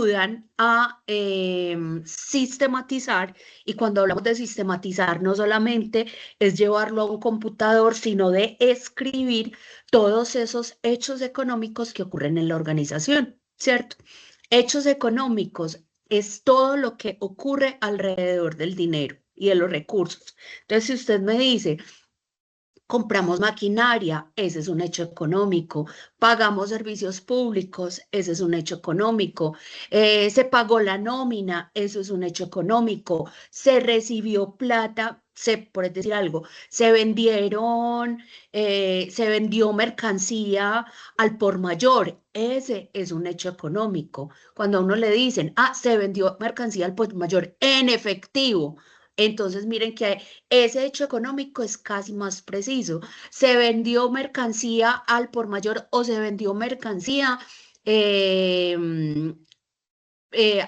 ayudan a sistematizar, y cuando hablamos de sistematizar no solamente es llevarlo a un computador, sino de escribir todos esos hechos económicos que ocurren en la organización, ¿cierto? Hechos económicos es todo lo que ocurre alrededor del dinero y de los recursos. Entonces, si usted me dice, compramos maquinaria, ese es un hecho económico. Pagamos servicios públicos, ese es un hecho económico. Se pagó la nómina, eso es un hecho económico. Se recibió plata, por decir algo, se vendió mercancía al por mayor, ese es un hecho económico. Cuando a uno le dicen, se vendió mercancía al por mayor en efectivo. Entonces, miren que ese hecho económico es casi más preciso. Se vendió mercancía al por mayor o se vendió mercancía eh,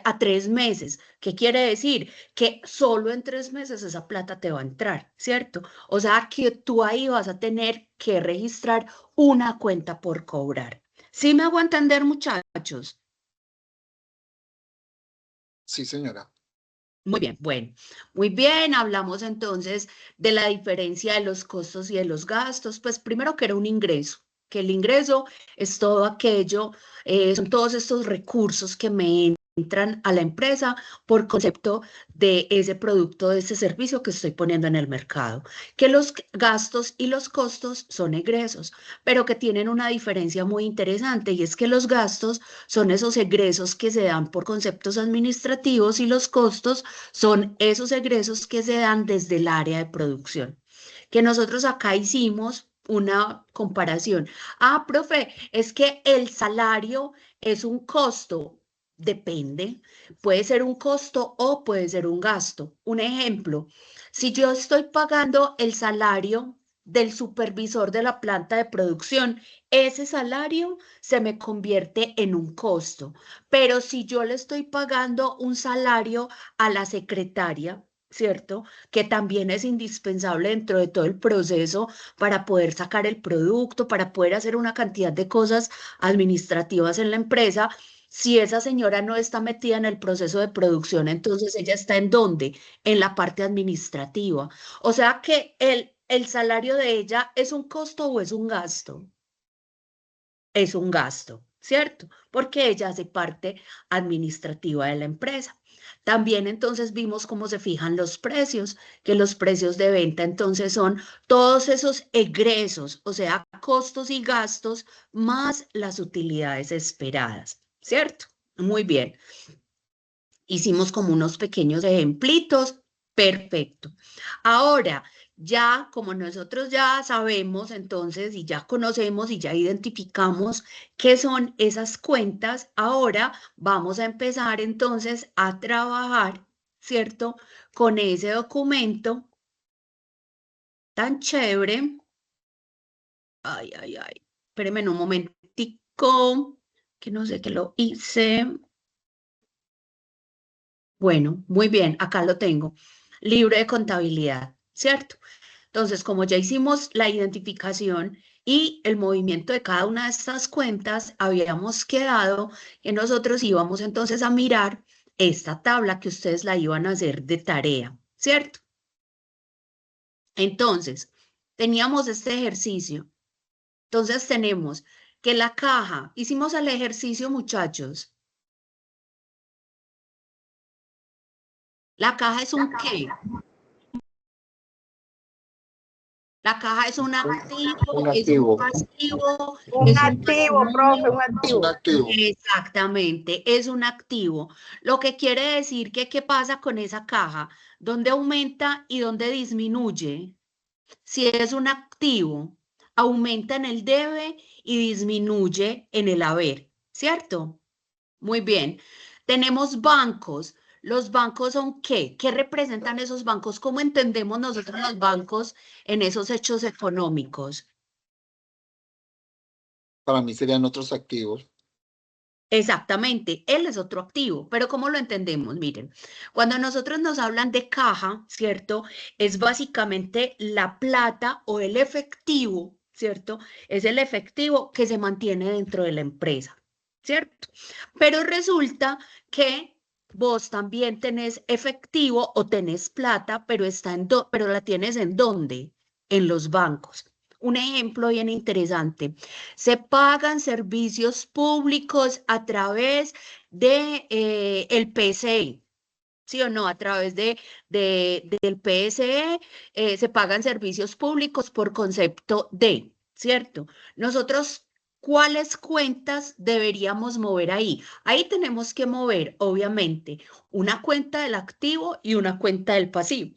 a 3 meses. ¿Qué quiere decir? Que solo en 3 meses esa plata te va a entrar, ¿cierto? O sea que tú ahí vas a tener que registrar una cuenta por cobrar. ¿Sí me hago entender, muchachos? Sí, señora. Muy bien, bueno, muy bien, hablamos entonces de la diferencia de los costos y de los gastos. Pues primero que era un ingreso, que el ingreso es todo aquello, son todos estos recursos que me entran a la empresa por concepto de ese producto, de ese servicio que estoy poniendo en el mercado. Que los gastos y los costos son egresos, pero que tienen una diferencia muy interesante, y es que los gastos son esos egresos que se dan por conceptos administrativos y los costos son esos egresos que se dan desde el área de producción. Que nosotros acá hicimos una comparación. Profe, es que el salario es un costo. Depende, puede ser un costo o puede ser un gasto. Un ejemplo, si yo estoy pagando el salario del supervisor de la planta de producción, ese salario se me convierte en un costo. Pero si yo le estoy pagando un salario a la secretaria, ¿cierto? Que también es indispensable dentro de todo el proceso para poder sacar el producto, para poder hacer una cantidad de cosas administrativas en la empresa. Si esa señora no está metida en el proceso de producción, entonces ella está ¿en dónde? En la parte administrativa. O sea que el salario de ella es un costo o es un gasto. Es un gasto, ¿cierto? Porque ella hace parte administrativa de la empresa. También entonces vimos cómo se fijan los precios, que los precios de venta entonces son todos esos egresos, o sea, costos y gastos más las utilidades esperadas, ¿cierto? Muy bien. Hicimos como unos pequeños ejemplitos. Perfecto. Ahora, ya como nosotros ya sabemos entonces y ya conocemos y ya identificamos qué son esas cuentas, ahora vamos a empezar entonces a trabajar, ¿cierto? Con ese documento tan chévere. Ay, ay, ay. Espérenme un momentico, que no sé qué lo hice. Bueno, muy bien, acá lo tengo. Libro de contabilidad, ¿cierto? Entonces, como ya hicimos la identificación y el movimiento de cada una de estas cuentas, habíamos quedado que nosotros íbamos entonces a mirar esta tabla que ustedes la iban a hacer de tarea, ¿cierto? Entonces, teníamos este ejercicio. Entonces, tenemos que la caja, hicimos el ejercicio, muchachos. La caja es un ¿qué? La caja es un activo, Un es un activo. pasivo, Un es un activo, profe, un Es un activo. activo. Exactamente, es un activo. Lo que quiere decir que qué pasa con esa caja, dónde aumenta y dónde disminuye. Si es un activo, aumenta en el debe y disminuye en el haber, ¿cierto? Muy bien. Tenemos bancos. ¿Los bancos son qué? ¿Qué representan esos bancos? ¿Cómo entendemos nosotros los bancos en esos hechos económicos? Para mí serían otros activos. Exactamente, él es otro activo, pero ¿cómo lo entendemos? Miren, cuando nosotros nos hablan de caja, ¿cierto? Es básicamente la plata o el efectivo, ¿cierto? Es el efectivo que se mantiene dentro de la empresa. ¿cierto? Pero resulta que vos también tenés efectivo o tenés plata, pero, pero la tienes ¿en dónde? En los bancos. Un ejemplo bien interesante. Se pagan servicios públicos a través de el PSE. ¿Sí o no? A través del PSE se pagan servicios públicos por concepto de, ¿cierto? Nosotros, ¿cuáles cuentas deberíamos mover ahí? Ahí tenemos que mover, obviamente, una cuenta del activo y una cuenta del pasivo.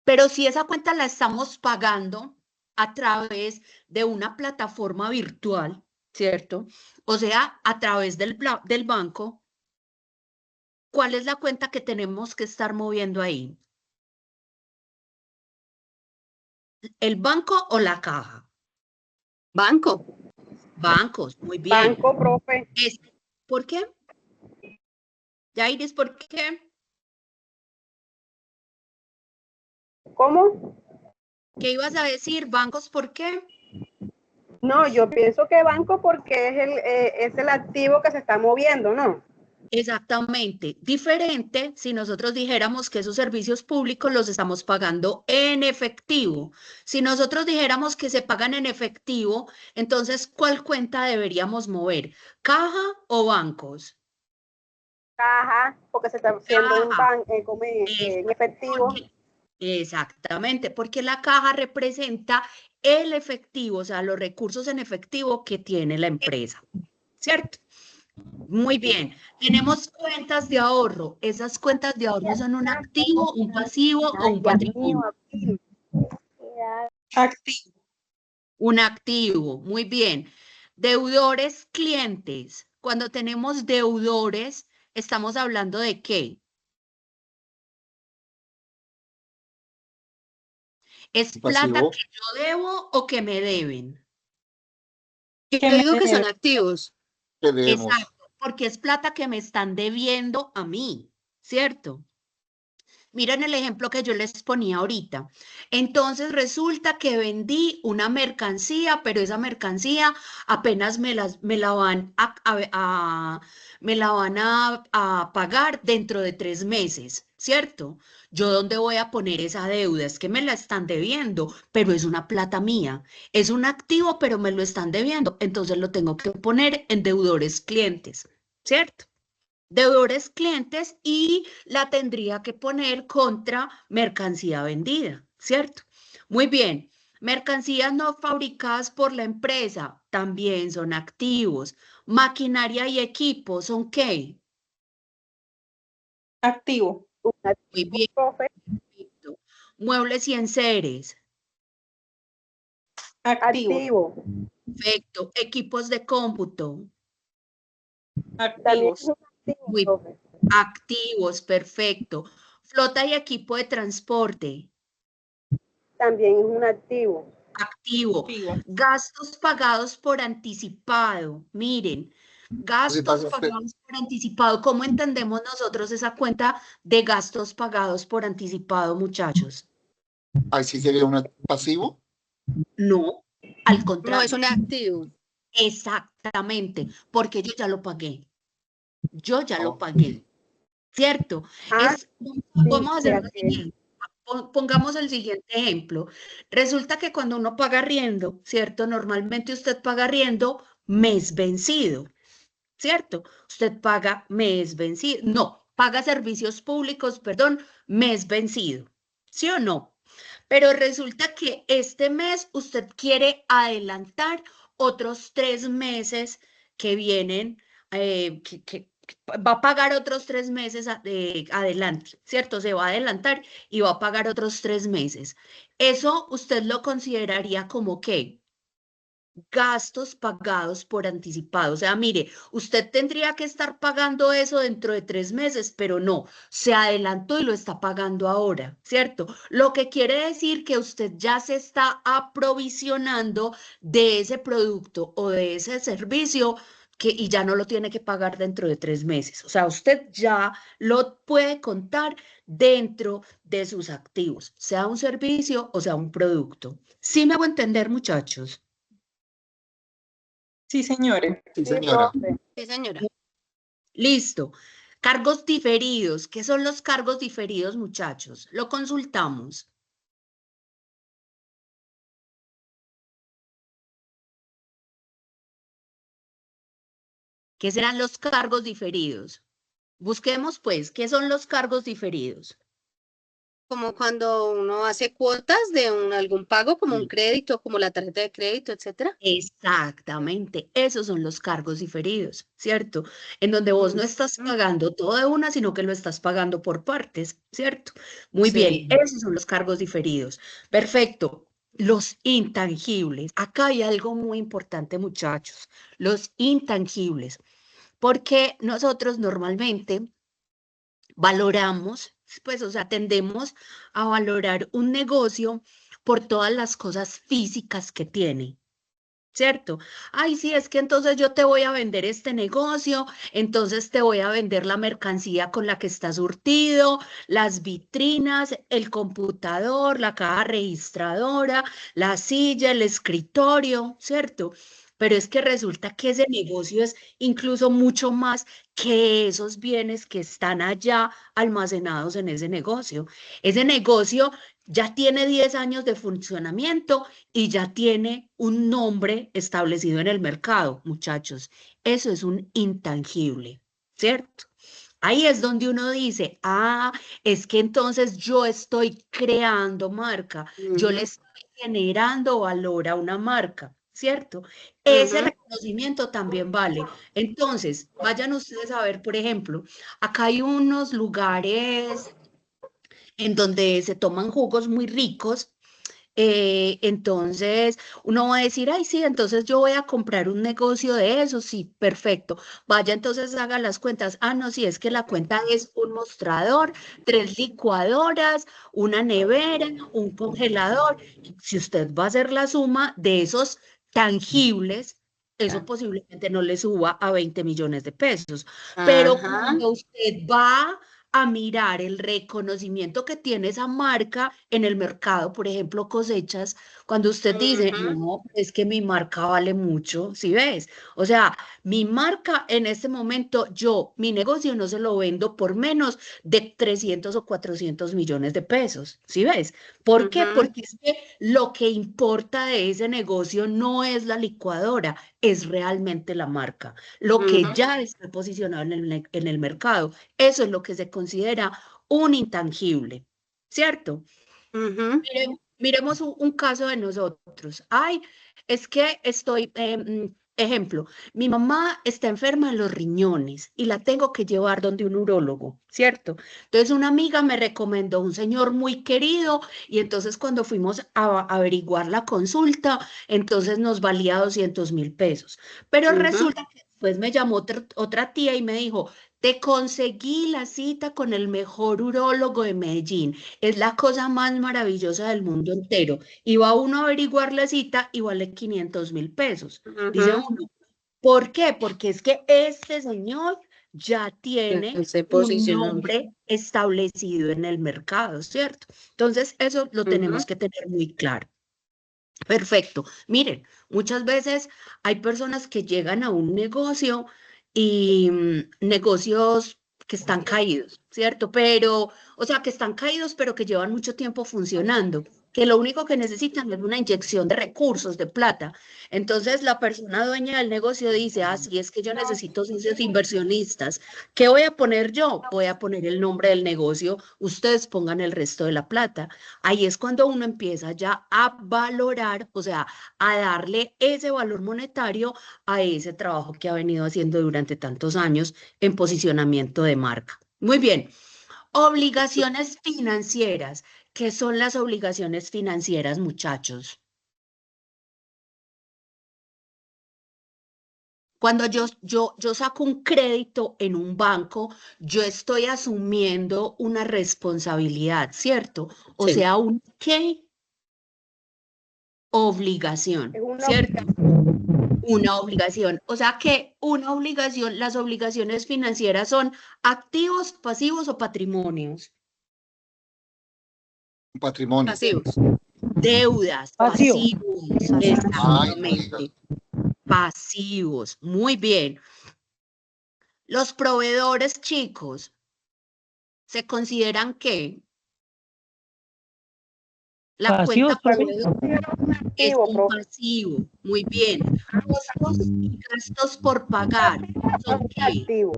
Pero si esa cuenta la estamos pagando a través de una plataforma virtual, ¿cierto? O sea, a través del banco, ¿cuál es la cuenta que tenemos que estar moviendo ahí? ¿El banco o la caja? Banco. Bancos, muy bien. Banco, profe. ¿Por qué? Yairis, ¿por qué? ¿Cómo? ¿Qué ibas a decir? ¿Bancos por qué? No, yo pienso que banco porque es el activo que se está moviendo, ¿no? Exactamente. Diferente si nosotros dijéramos que esos servicios públicos los estamos pagando en efectivo. Si nosotros dijéramos que se pagan en efectivo, entonces, ¿cuál cuenta deberíamos mover? ¿Caja o bancos? Caja, porque se está haciendo Caja. en efectivo. Exactamente, porque la caja representa el efectivo, o sea, los recursos en efectivo que tiene la empresa, ¿cierto? Muy bien, tenemos cuentas de ahorro. ¿Esas cuentas de ahorro son un activo, un pasivo o un patrimonio? Activo. Un activo, muy bien. Deudores clientes. Cuando tenemos deudores, ¿estamos hablando de qué? ¿Es plata Pasivo. que yo debo o que me deben? Yo digo que son activos. Que debemos. Exacto, porque es plata que me están debiendo a mí, ¿cierto? Miren el ejemplo que yo les ponía ahorita. Entonces resulta que vendí una mercancía, pero esa mercancía apenas me la van me la van a pagar dentro de 3 meses, ¿cierto? ¿Yo dónde voy a poner esa deuda? Es que me la están debiendo, pero es una plata mía. Es un activo, pero me lo están debiendo. Entonces lo tengo que poner en deudores clientes, ¿cierto? Deudores clientes y la tendría que poner contra mercancía vendida, ¿cierto? Muy bien. Mercancías no fabricadas por la empresa también son activos. Maquinaria y equipo son ¿qué? Activo. Un Muy activo, bien. profe. Perfecto. Muebles y enseres. Activo. Activo. Perfecto. Equipos de cómputo. También es Activos. un activo, Muy profe. activos. Perfecto. Flota y equipo de transporte. También es un activo. Activo. Activo. Gastos pagados por anticipado. Miren, Si gastos pagaste, pagados por anticipado. ¿Cómo entendemos nosotros esa cuenta de gastos pagados por anticipado, muchachos? ahí sí sería un pasivo. No, al No, contrario. es un activo. Exactamente, porque yo ya lo pagué. Yo ya lo Oh, pagué. ¿Cierto? Ah, Vamos a sí, hacer lo así es. siguiente. Pongamos el siguiente ejemplo. Resulta que cuando uno paga arriendo, ¿cierto? Normalmente usted paga arriendo mes vencido, ¿cierto? Usted paga mes vencido. No, paga servicios públicos, perdón, mes vencido. ¿Sí o no? Pero resulta que este mes usted quiere adelantar otros 3 meses que vienen, que va a pagar otros 3 meses adelante, ¿cierto? Se va a adelantar y va a pagar otros 3 meses. Eso usted lo consideraría como ¿qué? Gastos pagados por anticipado. O sea, mire, usted tendría que estar pagando eso dentro de 3 meses, pero no, se adelantó y lo está pagando ahora, ¿cierto? Lo que quiere decir que usted ya se está aprovisionando de ese producto o de ese servicio y ya no lo tiene que pagar dentro de 3 meses. O sea, usted ya lo puede contar dentro de sus activos, sea un servicio o sea un producto. ¿Sí me hago entender, muchachos? Sí, señora. Sí, Sí, señora. profe. Sí, señora. Listo. Cargos diferidos. ¿Qué son los cargos diferidos, muchachos? Lo consultamos. ¿Qué serán los cargos diferidos? Busquemos, pues, ¿qué son los cargos diferidos? Como cuando uno hace cuotas de algún pago, como un Sí. crédito, como la tarjeta de crédito, etcétera. Exactamente, esos son los cargos diferidos, ¿cierto? En donde vos no estás Ujú. pagando todo de una, sino que lo estás pagando por partes, ¿cierto? Muy bien, Sí. esos son los cargos diferidos. Perfecto. Los intangibles. Acá hay algo muy importante, muchachos. Los intangibles. Porque nosotros normalmente valoramos, pues, o sea, tendemos a valorar un negocio por todas las cosas físicas que tiene. ¿Cierto? Ay, sí, es que entonces yo te voy a vender este negocio, entonces te voy a vender la mercancía con la que está surtido, las vitrinas, el computador, la caja registradora, la silla, el escritorio, ¿cierto? Pero es que resulta que ese negocio es incluso mucho más que esos bienes que están allá almacenados en ese negocio. Ese negocio ya tiene 10 años de funcionamiento y ya tiene un nombre establecido en el mercado, muchachos. Eso es un intangible, ¿cierto? Ahí es donde uno dice, ah, es que entonces yo estoy creando marca, yo le Ujú, estoy generando valor a una marca, ¿cierto? Ese ujú. reconocimiento también vale. Entonces, vayan ustedes a ver, por ejemplo, acá hay unos lugares en donde se toman jugos muy ricos. Entonces, uno va a decir, ay, sí, entonces yo voy a comprar un negocio de eso, sí, perfecto. Vaya, entonces haga las cuentas. Ah, no, sí, es que la cuenta es un mostrador, 3 licuadoras, una nevera, un congelador. Si usted va a hacer la suma de esos tangibles, eso posiblemente no le suba a 20 millones de pesos. Pero Ajá. cuando usted va a mirar el reconocimiento que tiene esa marca en el mercado, por ejemplo, cosechas, cuando usted dice, Ujú, no, es que mi marca vale mucho, ¿sí ves? O sea, mi marca en este momento, mi negocio no se lo vendo por menos de 300 o 400 millones de pesos, ¿sí ves? ¿Por qué? ujú, Porque es que lo que importa de ese negocio no es la licuadora, es realmente la marca, lo que ujú, ya está posicionado en el mercado. Eso es lo que se considera un intangible, ¿cierto? ujú. Miremos un caso de nosotros. Ay, es que estoy, ejemplo, mi mamá está enferma en los riñones y la tengo que llevar donde un urólogo, ¿cierto? Entonces una amiga me recomendó un señor muy querido y entonces cuando fuimos a averiguar la consulta, entonces nos valía 200.000 pesos. Pero Ujú, resulta que después me llamó otra tía y me dijo, te conseguí la cita con el mejor urólogo de Medellín. Es la cosa más maravillosa del mundo entero. Y va uno a averiguar la cita y vale 500.000 pesos. Dice ujú. uno, ¿por qué? Porque es que este señor ya tiene Se un posicionó. nombre establecido en el mercado, ¿cierto? Entonces, eso lo Ujú, tenemos que tener muy claro. Perfecto. Miren, muchas veces hay personas que llegan a un negocio y negocios que están caídos, ¿cierto? Pero, o sea, que están caídos, pero que llevan mucho tiempo funcionando, que lo único que necesitan es una inyección de recursos, de plata. Entonces, la persona dueña del negocio dice, ah, sí, es que yo necesito socios inversionistas. ¿Qué voy a poner yo? Voy a poner el nombre del negocio, ustedes pongan el resto de la plata. Ahí es cuando uno empieza ya a valorar, o sea, a darle ese valor monetario a ese trabajo que ha venido haciendo durante tantos años en posicionamiento de marca. Muy bien, obligaciones financieras. ¿Qué son las obligaciones financieras, muchachos? Cuando yo saco un crédito en un banco, yo estoy asumiendo una responsabilidad, ¿cierto? O sí. sea, un qué obligación, Es una ¿cierto? Una obligación. O sea que una obligación, las obligaciones financieras son activos, pasivos o patrimonios. Patrimonio. Pasivos. Deudas, Pasivo. pasivos, Pasivos. Ay, no digas. exactamente. Pasivos, muy bien. Los proveedores, chicos, ¿se consideran qué? La Pasivos, cuenta profe. proveedor es Activo, un profe. pasivo, muy bien. Costos y gastos por pagar, ¿son qué? Activo.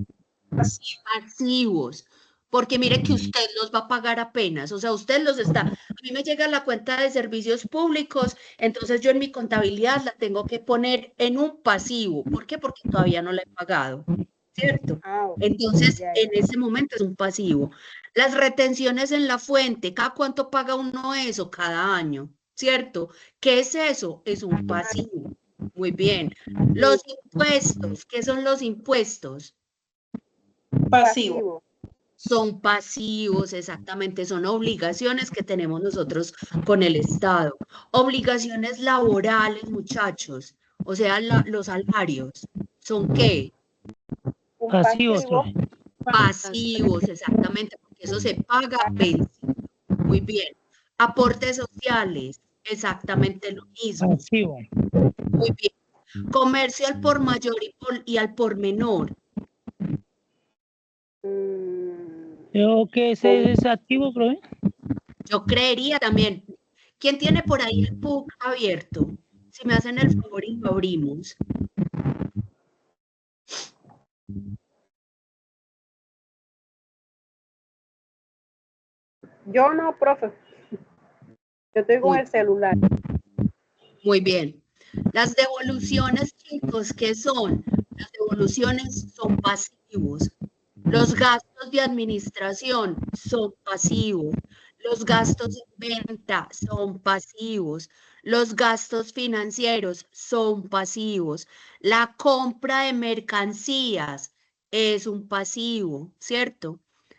Pasivos, porque mire que usted los va a pagar apenas, o sea, usted los está, a mí me llega la cuenta de servicios públicos, entonces yo en mi contabilidad la tengo que poner en un pasivo, ¿por qué? Porque todavía no la he pagado, ¿cierto? Ah, ok. Entonces, Ya, en ya. ese momento es un pasivo. Las retenciones en la fuente, ¿cada cuánto paga uno eso? Cada año, ¿cierto? ¿Qué es eso? Es un pasivo. Muy bien. Los impuestos, ¿qué son los impuestos? Pasivo. Son pasivos, exactamente, son obligaciones que tenemos nosotros con el Estado. Obligaciones laborales, muchachos, o sea, los salarios, ¿son qué? Un Pasivos, pasivo. profe. Pasivos, exactamente, porque eso se paga vencido. Muy bien. Aportes sociales, exactamente lo mismo. Pasivo. Muy bien. Comercio al por mayor y al por menor. Creo que ese es activo, profe. Yo creería también. ¿Quién tiene por ahí el PUC abierto? Si me hacen el favor y lo abrimos. Yo no, profe. Yo estoy con Muy, el celular. muy bien. Las devoluciones, chicos, ¿qué son? Las devoluciones son pasivos. Los gastos de administración son pasivos. Los gastos de venta son pasivos. Los gastos financieros son pasivos. La compra de mercancías es un pasivo, ¿cierto?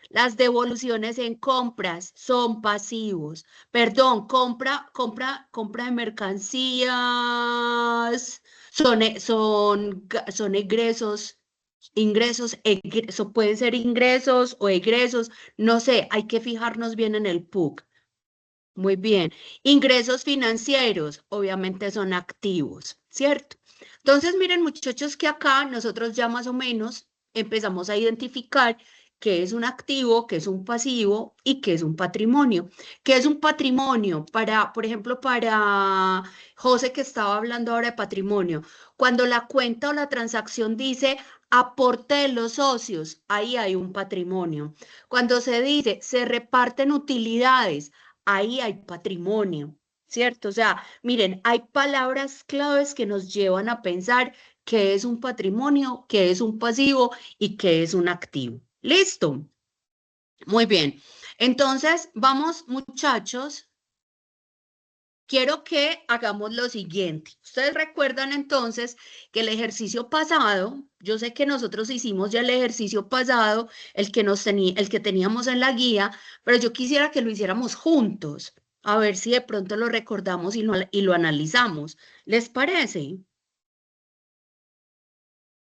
Las devoluciones en compras son pasivos. Perdón, compra de mercancías son egresos. Ingresos, pueden ser ingresos o egresos, no sé, hay que fijarnos bien en el PUC. Muy bien. Ingresos financieros, obviamente son activos, ¿cierto? Entonces, miren, muchachos, que acá nosotros ya más o menos empezamos a identificar qué es un activo, qué es un pasivo y qué es un patrimonio. ¿Qué es un patrimonio? Por ejemplo, para José que estaba hablando ahora de patrimonio, cuando la cuenta o la transacción dice aporte de los socios, ahí hay un patrimonio. Cuando se dice se reparten utilidades, ahí hay patrimonio, ¿cierto? O sea, miren, hay palabras claves que nos llevan a pensar qué es un patrimonio, qué es un pasivo y qué es un activo. ¿Listo? Muy bien. Entonces, vamos, muchachos. Quiero que hagamos lo siguiente. Ustedes recuerdan entonces que el ejercicio pasado, yo sé que nosotros hicimos ya el ejercicio pasado, el que teníamos en la guía, pero yo quisiera que lo hiciéramos juntos, a ver si de pronto lo recordamos y lo analizamos. ¿Les parece?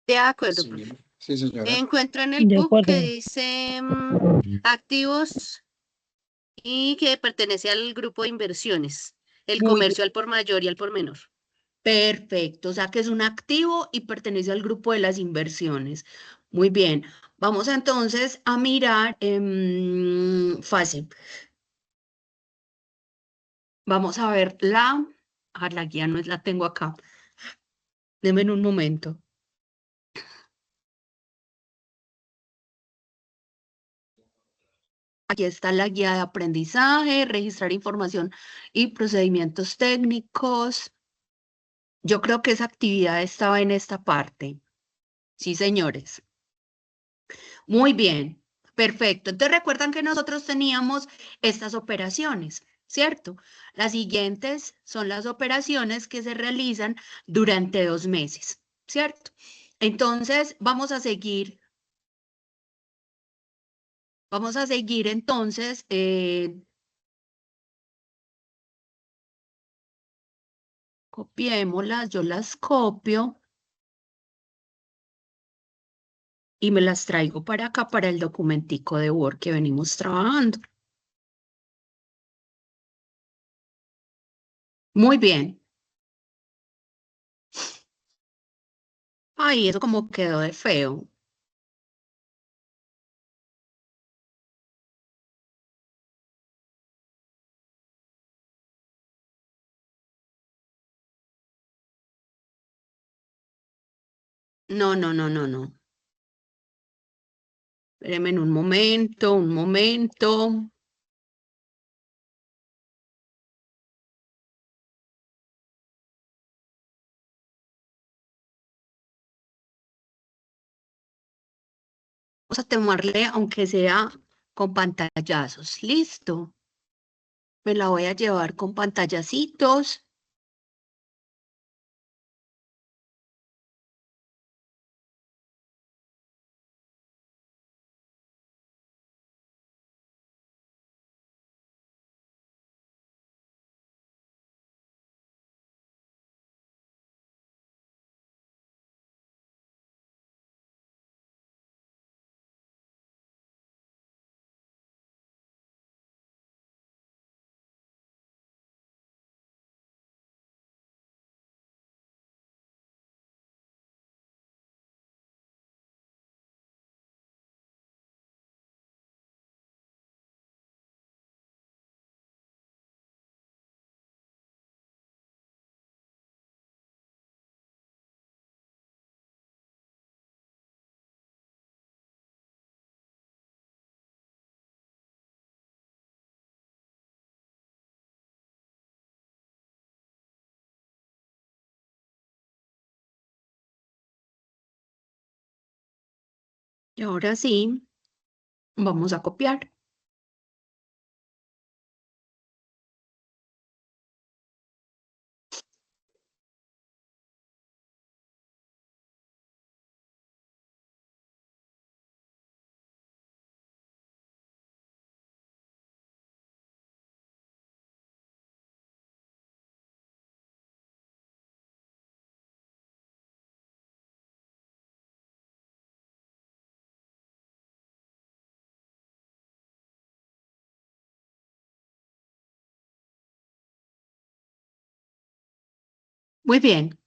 De acuerdo, Sí, profe. sí, señora. Encuentro en el De PUC que acuerdo. dice activos y que pertenece al grupo de inversiones, el Muy bien, comercio al por mayor y al por menor. perfecto. O sea que es un activo y pertenece al grupo de las inversiones. Muy bien. Vamos entonces a mirar fácil. Vamos a ver la guía no es la tengo acá. Deme en un momento. Aquí está la guía de aprendizaje, registrar información y procedimientos técnicos. Yo creo que esa actividad estaba en esta parte. Sí, señores. Muy bien. Perfecto. Entonces recuerdan que nosotros teníamos estas operaciones, ¿cierto? Las siguientes son las operaciones que se realizan durante 2 meses, ¿cierto? Entonces vamos a seguir entonces, copiémoslas, yo las copio y me las traigo para acá, para el documentico de Word que venimos trabajando. Muy bien. Ay, eso como quedó de feo. No, no, no, no, no. Espéreme en un momento, un momento. Vamos a tomarle, aunque sea con pantallazos. Listo. Me la voy a llevar con pantallacitos. Y ahora sí, vamos a copiar. Muy bien.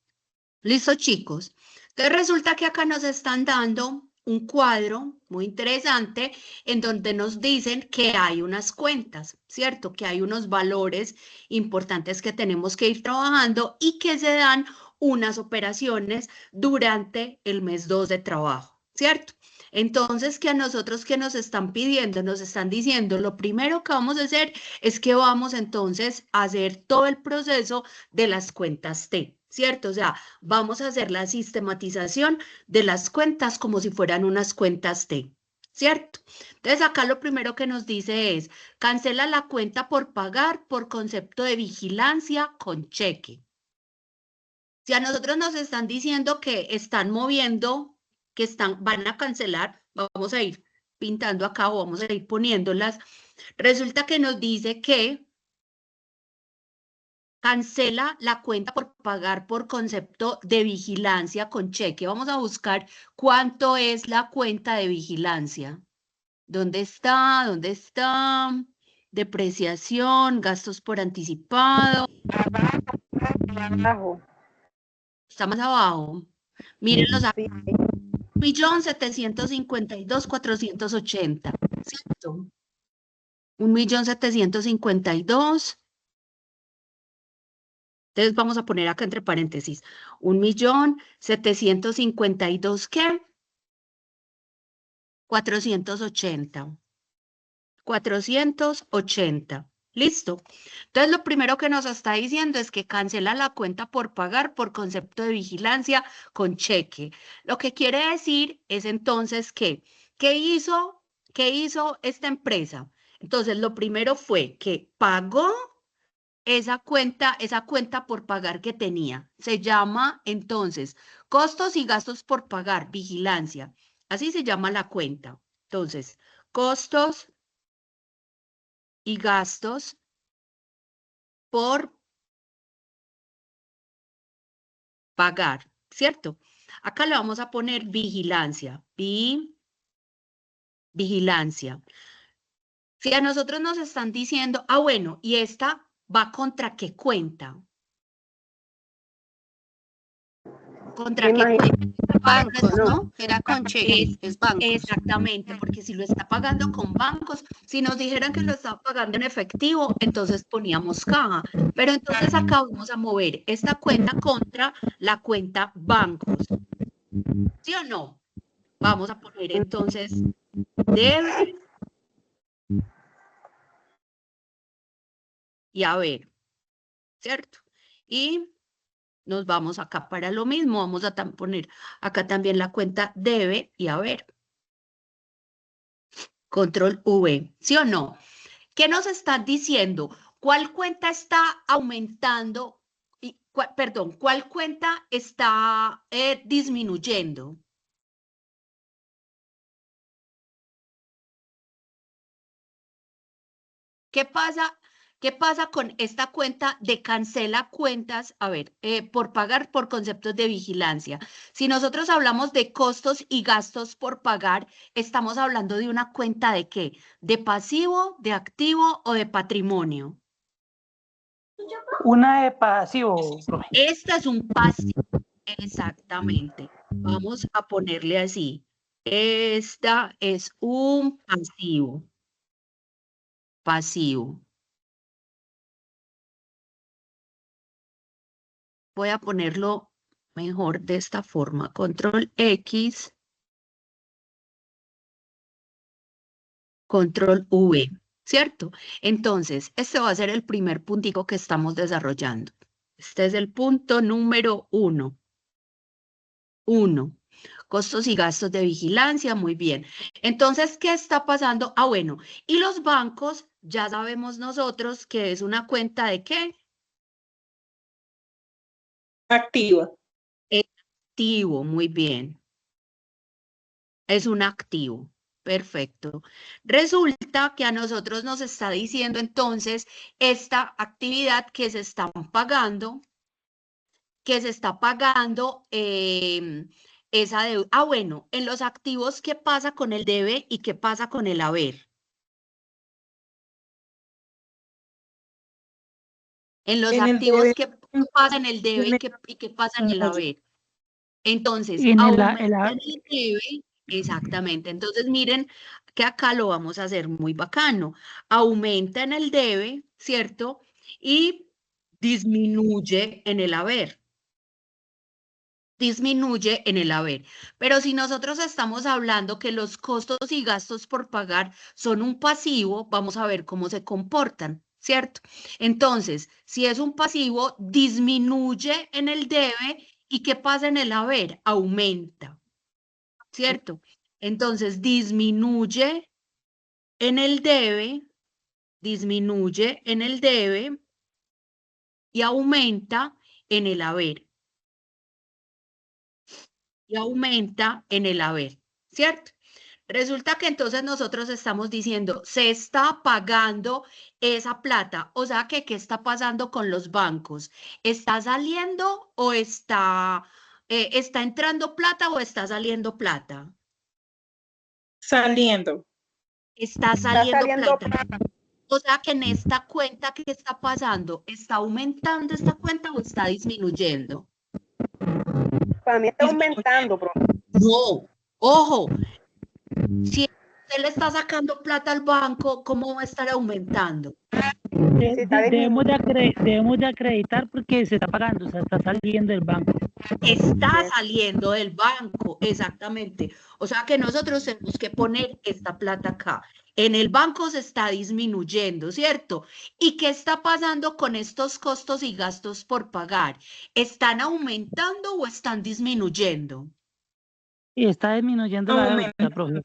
Listo, chicos. Entonces resulta que acá nos están dando un cuadro muy interesante en donde nos dicen que hay unas cuentas, ¿cierto? Que hay unos valores importantes que tenemos que ir trabajando y que se dan unas operaciones durante el mes 2 de trabajo, ¿cierto? Entonces, que a nosotros que nos están pidiendo, nos están diciendo, lo primero que vamos a hacer es que vamos entonces a hacer todo el proceso de las cuentas T, ¿cierto? O sea, vamos a hacer la sistematización de las cuentas como si fueran unas cuentas T, ¿cierto? Entonces acá lo primero que nos dice es, cancela la cuenta por pagar por concepto de vigilancia con cheque. Si a nosotros nos están diciendo que están moviendo, van a cancelar, vamos a ir pintando acá o vamos a ir poniéndolas, resulta que nos dice que cancela la cuenta por pagar por concepto de vigilancia con cheque. Vamos a buscar cuánto es la cuenta de vigilancia. ¿Dónde está? ¿Dónde está? Depreciación, gastos por anticipado. Abajo. Está más abajo. Mírenlos acá. Sí. 1.752.480. ¿Cierto? 1.752.000. Entonces vamos a poner acá entre paréntesis, 1.752.000, ¿qué? 480. 480. Listo. Entonces lo primero que nos está diciendo es que cancela la cuenta por pagar por concepto de vigilancia con cheque. Lo que quiere decir es entonces que, ¿qué hizo esta empresa? Entonces lo primero fue que pagó esa cuenta por pagar que tenía. Se llama entonces costos y gastos por pagar, vigilancia. Así se llama la cuenta. Entonces, costos y gastos por pagar, ¿cierto? Acá le vamos a poner vigilancia. Vigilancia. Si a nosotros nos están diciendo, bueno, ¿y esta va contra qué cuenta? ¿Contra Me qué imagino. cuenta? Bancos, no. ¿no? Era con cheque, es bancos. Exactamente, porque si lo está pagando con bancos, si nos dijeran que lo está pagando en efectivo, entonces poníamos caja. Pero entonces acá vamos a mover esta cuenta contra la cuenta bancos. ¿Sí o no? Vamos a poner entonces debe y haber, ¿cierto? Y nos vamos acá para lo mismo, vamos a poner acá también la cuenta debe y haber. Control V, ¿sí o no? ¿Qué nos están diciendo? ¿Cuál cuenta está aumentando? Perdón, ¿cuál cuenta está disminuyendo? ¿Qué pasa con esta cuenta de cancela cuentas? A ver, por pagar por conceptos de vigilancia. Si nosotros hablamos de costos y gastos por pagar, estamos hablando de una cuenta ¿de qué? ¿De pasivo, de activo o de patrimonio? Una de pasivo, profe. Esta es un pasivo, exactamente. Vamos a ponerle así. Esta es un pasivo. Pasivo. Voy a ponerlo mejor de esta forma. Control X. Control V. ¿Cierto? Entonces, este va a ser el primer puntico que estamos desarrollando. Este es el punto número 1. 1. Costos y gastos de vigilancia, muy bien. Entonces, ¿qué está pasando? Ah, bueno, y los bancos, ya sabemos nosotros que es una cuenta ¿de qué? Activa. Activo, muy bien. Es un activo. Perfecto. Resulta que a nosotros nos está diciendo entonces esta actividad que se está pagando, esa deuda. Ah, bueno, en los activos, ¿qué pasa con el debe y qué pasa con el haber? En los En el activos, debe- ¿qué pasa en el debe y qué pasa en el haber? Entonces, En aumenta en el debe, exactamente. Entonces, miren que acá lo vamos a hacer muy bacano. Aumenta en el debe, ¿cierto? Y disminuye en el haber. Disminuye en el haber. Pero si nosotros estamos hablando que los costos y gastos por pagar son un pasivo, vamos a ver cómo se comportan, ¿cierto? Entonces, si es un pasivo, disminuye en el debe y ¿qué pasa en el haber? Aumenta, ¿cierto? Entonces, disminuye en el debe, disminuye en el debe y aumenta en el haber. Y aumenta en el haber, ¿cierto? Resulta que entonces nosotros estamos diciendo, se está pagando esa plata, o sea que, ¿qué está pasando con los bancos? ¿Está saliendo o está entrando plata o está saliendo plata? Saliendo. Está Está saliendo saliendo plata. O sea que en esta cuenta, ¿qué está pasando? ¿Está aumentando esta cuenta o está disminuyendo? Para mí está aumentando, profe. No, ojo, si usted le está sacando plata al banco, ¿cómo va a estar aumentando? Debemos de acreditar porque se está pagando, o sea, está saliendo del banco. Está saliendo del banco, exactamente. O sea que nosotros tenemos que poner esta plata acá. En el banco se está disminuyendo, ¿cierto? ¿Y qué está pasando con estos costos y gastos por pagar? ¿Están aumentando o están disminuyendo? Y está disminuyendo la deuda, Aumenta. profe.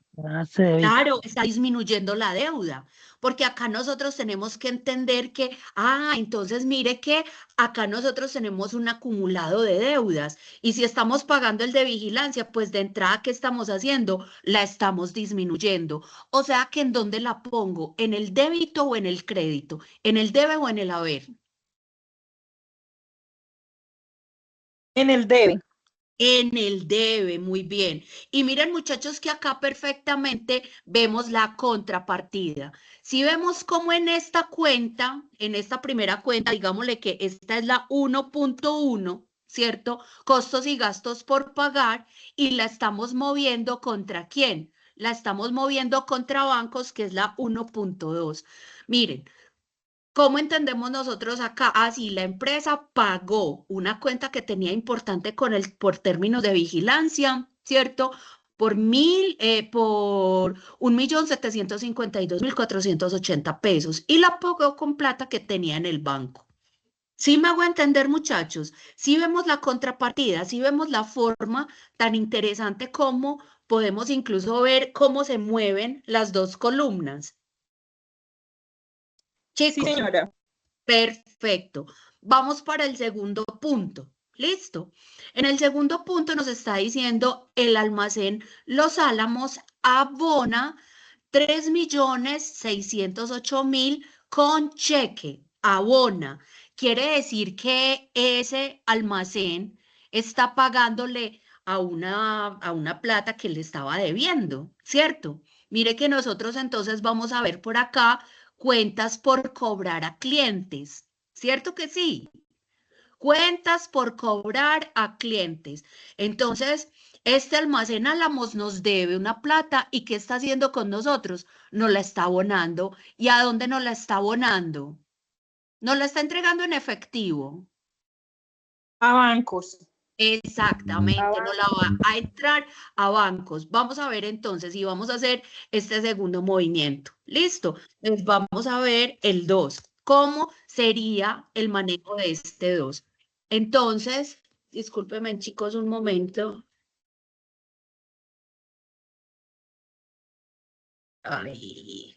Se debe. Claro, está disminuyendo la deuda, porque acá nosotros tenemos que entender que, entonces mire que acá nosotros tenemos un acumulado de deudas y si estamos pagando el de vigilancia, pues de entrada, ¿qué estamos haciendo? La estamos disminuyendo. O sea que ¿en dónde la pongo? ¿En el débito o en el crédito? ¿En el debe o en el haber? En el debe. En el debe, muy bien. Y miren, muchachos, que acá perfectamente vemos la contrapartida. Si vemos cómo en esta cuenta, en esta primera cuenta, digámosle que esta es la 1.1, ¿cierto? Costos y gastos por pagar y la estamos moviendo ¿contra quién? La estamos moviendo contra bancos, que es la 1.2. Miren, ¿cómo entendemos nosotros acá? Así la empresa pagó una cuenta que tenía importante por términos de vigilancia, ¿cierto? Por 1.752.480 pesos y la pagó con plata que tenía en el banco. ¿Sí me hago entender, muchachos? Sí vemos la contrapartida, sí vemos la forma tan interesante como podemos incluso ver cómo se mueven las dos columnas. Sí, Chicos, señora. perfecto. Vamos para el segundo punto. ¿Listo? En el segundo punto nos está diciendo el almacén Los Álamos abona 3.608.000 con cheque. Abona. Quiere decir que ese almacén está pagándole a una plata que le estaba debiendo, ¿cierto? Mire que nosotros entonces vamos a ver por acá cuentas por cobrar a clientes, ¿cierto que sí? Cuentas por cobrar a clientes. Entonces, este almacén Álamos nos debe una plata y ¿qué está haciendo con nosotros? Nos la está abonando. ¿Y a dónde nos la está abonando? Nos la está entregando en efectivo. A bancos. Exactamente, no la va a entrar a bancos. Vamos a ver entonces y vamos a hacer este segundo movimiento. ¿Listo? Entonces vamos a ver el 2. ¿Cómo sería el manejo de este 2? Entonces, discúlpenme chicos un momento. Ay.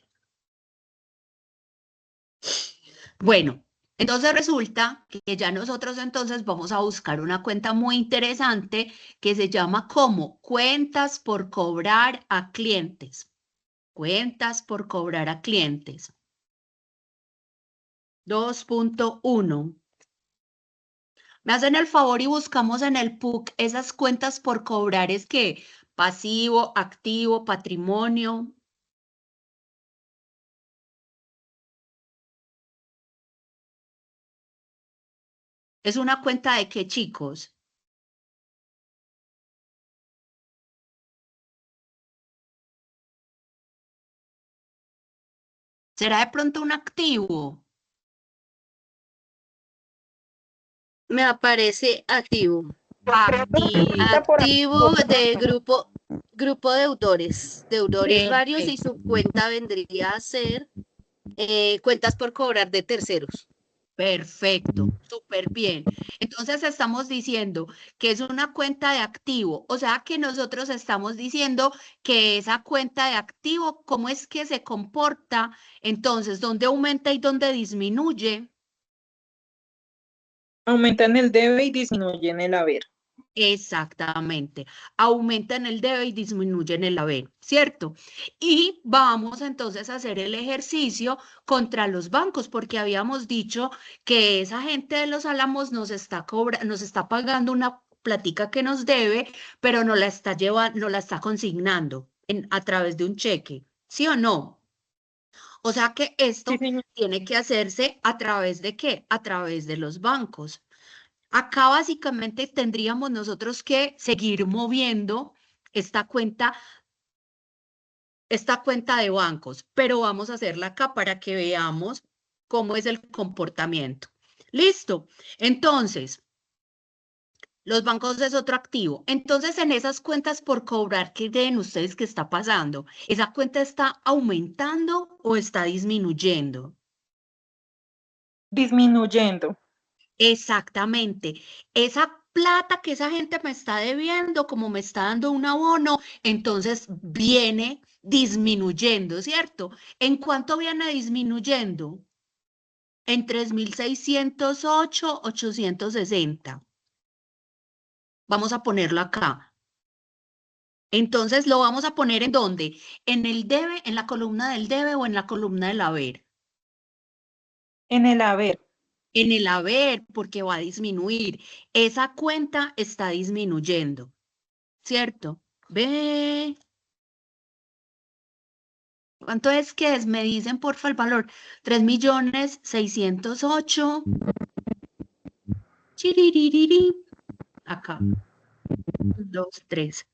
Bueno, entonces resulta que ya nosotros entonces vamos a buscar una cuenta muy interesante que se llama como cuentas por cobrar a clientes. Cuentas por cobrar a clientes. 2.1. Me hacen el favor y buscamos en el PUC esas cuentas por cobrar, es que pasivo, activo, patrimonio. ¿Es una cuenta de qué, chicos? ¿Será de pronto un activo? Me aparece activo. Activo. Activo de grupo deudores varios y Perfecto. su cuenta vendría a ser cuentas por cobrar de terceros. Perfecto, súper bien. Entonces estamos diciendo que es una cuenta de activo, o sea que nosotros estamos diciendo que esa cuenta de activo, ¿cómo es que se comporta? Entonces, ¿dónde aumenta y dónde disminuye? Aumenta en el debe y disminuye en el haber. Exactamente, aumenta en el debe y disminuye en el haber, ¿cierto? Y vamos entonces a hacer el ejercicio contra los bancos, porque habíamos dicho que esa gente de los Álamos nos está pagando una platica que nos debe, pero no la está llevando, no la está consignando a través de un cheque, ¿sí o no? O sea que Sí, esto señor. tiene que hacerse a través de ¿qué? A través de los bancos. Acá básicamente tendríamos nosotros que seguir moviendo esta cuenta de bancos, pero vamos a hacerla acá para que veamos cómo es el comportamiento. ¿Listo? Entonces, los bancos es otro activo. Entonces, en esas cuentas por cobrar, ¿qué creen ustedes que está pasando? ¿Esa cuenta está aumentando o está disminuyendo? Disminuyendo. Exactamente. Esa plata que esa gente me está debiendo, como me está dando un abono, entonces viene disminuyendo, ¿cierto? ¿En cuánto viene disminuyendo? En 3.608.860. Vamos a ponerlo acá. Entonces, ¿lo vamos a poner en dónde? ¿En el debe, en la columna del debe o en la columna del haber? En el haber. En el haber, porque va a disminuir. Esa cuenta está disminuyendo, ¿cierto? Ve. ¿Cuánto es que es? Me dicen, porfa, el valor. 3.608.000. Chiriririri. acá. 2, 3.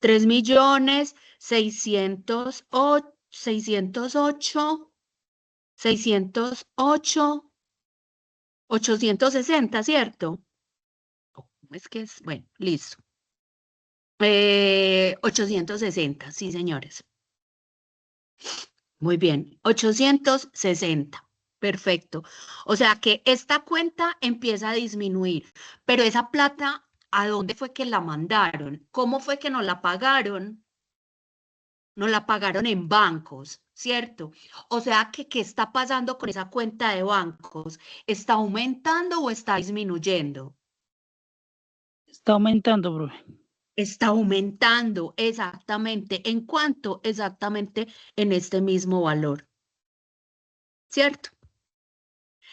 3.608.608, 860, ¿cierto? ¿Cómo es que es? Bueno, listo. 860, sí, señores. Muy bien, 860. Perfecto. O sea que esta cuenta empieza a disminuir, pero esa plata, ¿a dónde fue que la mandaron? ¿Cómo fue que nos la pagaron? Nos la pagaron en bancos, ¿cierto? O sea que, ¿qué está pasando con esa cuenta de bancos? ¿Está aumentando o está disminuyendo? Está aumentando, profe. Está aumentando, exactamente. ¿En cuánto? Exactamente en este mismo valor, ¿cierto?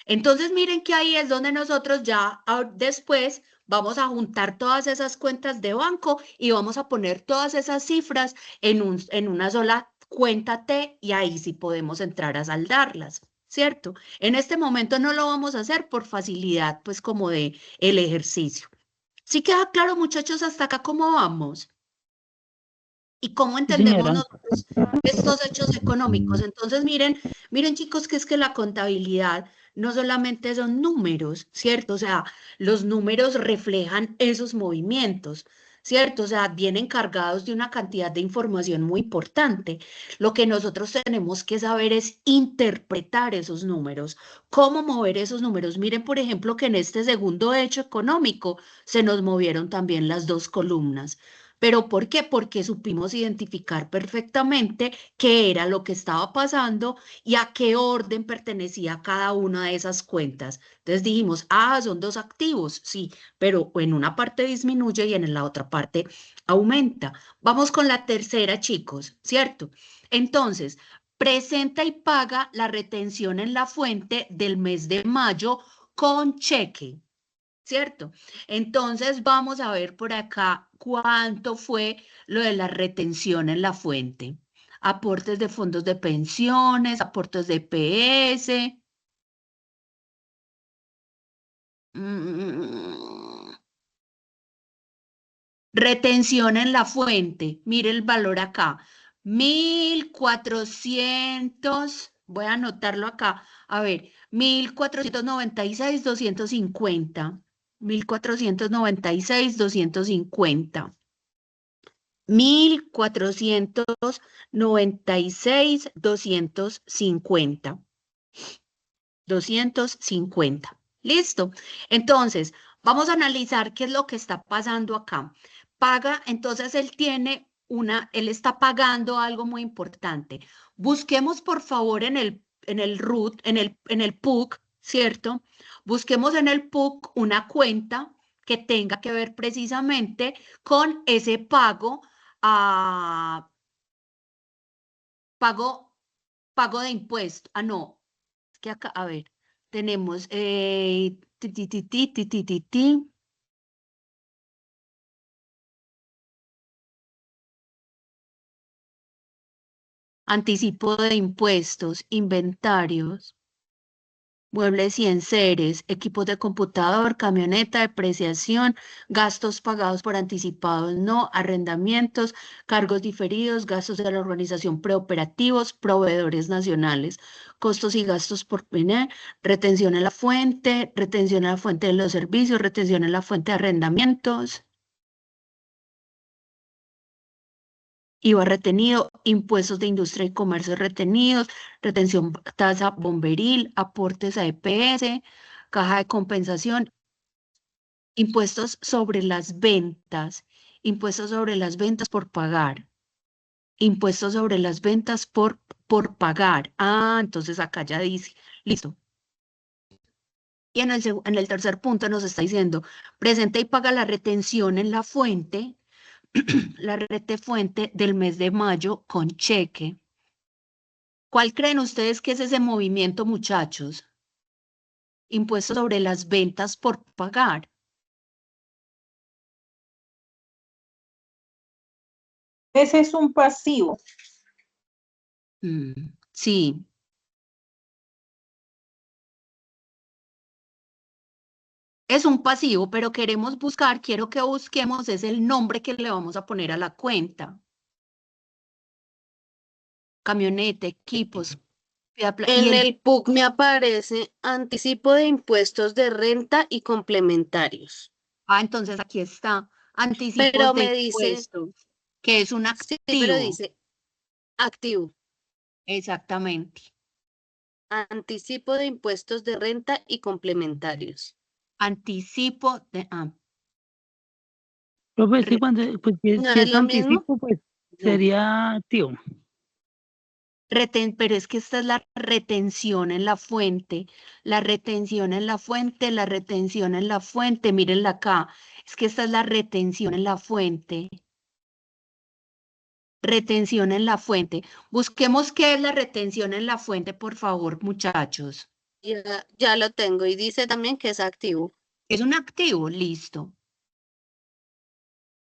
Entonces miren que ahí es donde nosotros ya después vamos a juntar todas esas cuentas de banco y vamos a poner todas esas cifras en una sola cuenta T y ahí sí podemos entrar a saldarlas, ¿cierto? En este momento no lo vamos a hacer por facilidad, pues como de el ejercicio. ¿Sí queda claro, muchachos, hasta acá cómo vamos? ¿Y cómo Sí, entendemos señora. nosotros estos hechos económicos? Entonces, miren chicos, que es que la contabilidad no solamente son números, ¿cierto? O sea, los números reflejan esos movimientos, ¿cierto? O sea, vienen cargados de una cantidad de información muy importante. Lo que nosotros tenemos que saber es interpretar esos números, cómo mover esos números. Miren, por ejemplo, que en este segundo hecho económico se nos movieron también las dos columnas. ¿Pero por qué? Porque supimos identificar perfectamente qué era lo que estaba pasando y a qué orden pertenecía cada una de esas cuentas. Entonces dijimos, ah, son dos activos, sí, pero en una parte disminuye y en la otra parte aumenta. Vamos con la tercera, chicos, ¿cierto? Entonces, presenta y paga la retención en la fuente del mes de mayo con cheque. ¿Cierto? Entonces vamos a ver por acá cuánto fue lo de la retención en la fuente. Aportes de fondos de pensiones, aportes de PS. Retención en la fuente. Mire el valor acá. 1.400. Voy a anotarlo acá. A ver, 1.496.250. 1.496.250. 1.496.250. 250. Listo. Entonces, vamos a analizar qué es lo que está pasando acá. Paga, entonces él está pagando algo muy importante. Busquemos, por favor, en el root, en el PUC, ¿cierto? Busquemos en el PUC una cuenta que tenga que ver precisamente con ese pago a pago, pago de impuestos. Ah, no, es que acá, a ver, tenemos anticipo de impuestos, inventarios, muebles y enseres, equipos de computador, camioneta, depreciación, gastos pagados por anticipados, no, arrendamientos, cargos diferidos, gastos de la organización preoperativos, proveedores nacionales, costos y gastos por PNE, retención en la fuente de los servicios, retención en la fuente de arrendamientos. IVA retenido, impuestos de industria y comercio retenidos, retención tasa bomberil, aportes a EPS, caja de compensación, impuestos sobre las ventas por pagar, impuestos sobre las ventas por pagar. Ah, entonces acá ya dice, listo. Y en el tercer punto nos está diciendo, presenta y paga la retención en la fuente, la retefuente del mes de mayo con cheque. ¿Cuál creen ustedes que es ese movimiento, muchachos? Impuestos sobre las ventas por pagar. Ese es un pasivo. Sí. Es un pasivo, pero queremos buscar, quiero que busquemos, es el nombre que le vamos a poner a la cuenta. Camioneta, equipos. Y En el, el PUC me aparece anticipo de impuestos de renta y complementarios. entonces aquí está, anticipos Pero de me dice, impuestos, que es un sí, pero activo. dice activo. Exactamente. Anticipo de impuestos de renta y complementarios. Anticipo de, Profe, sí, re- cuando, pues, ¿No si es es lo mismo? anticipo, pues no, sería activo. pero es que esta es la retención en la fuente, la retención en la fuente, la retención en la fuente, mírenla acá, es que esta es la retención en la fuente. Retención en la fuente. Busquemos qué es la retención en la fuente, por favor, muchachos. Ya lo tengo y dice también que es activo. Es un activo, listo.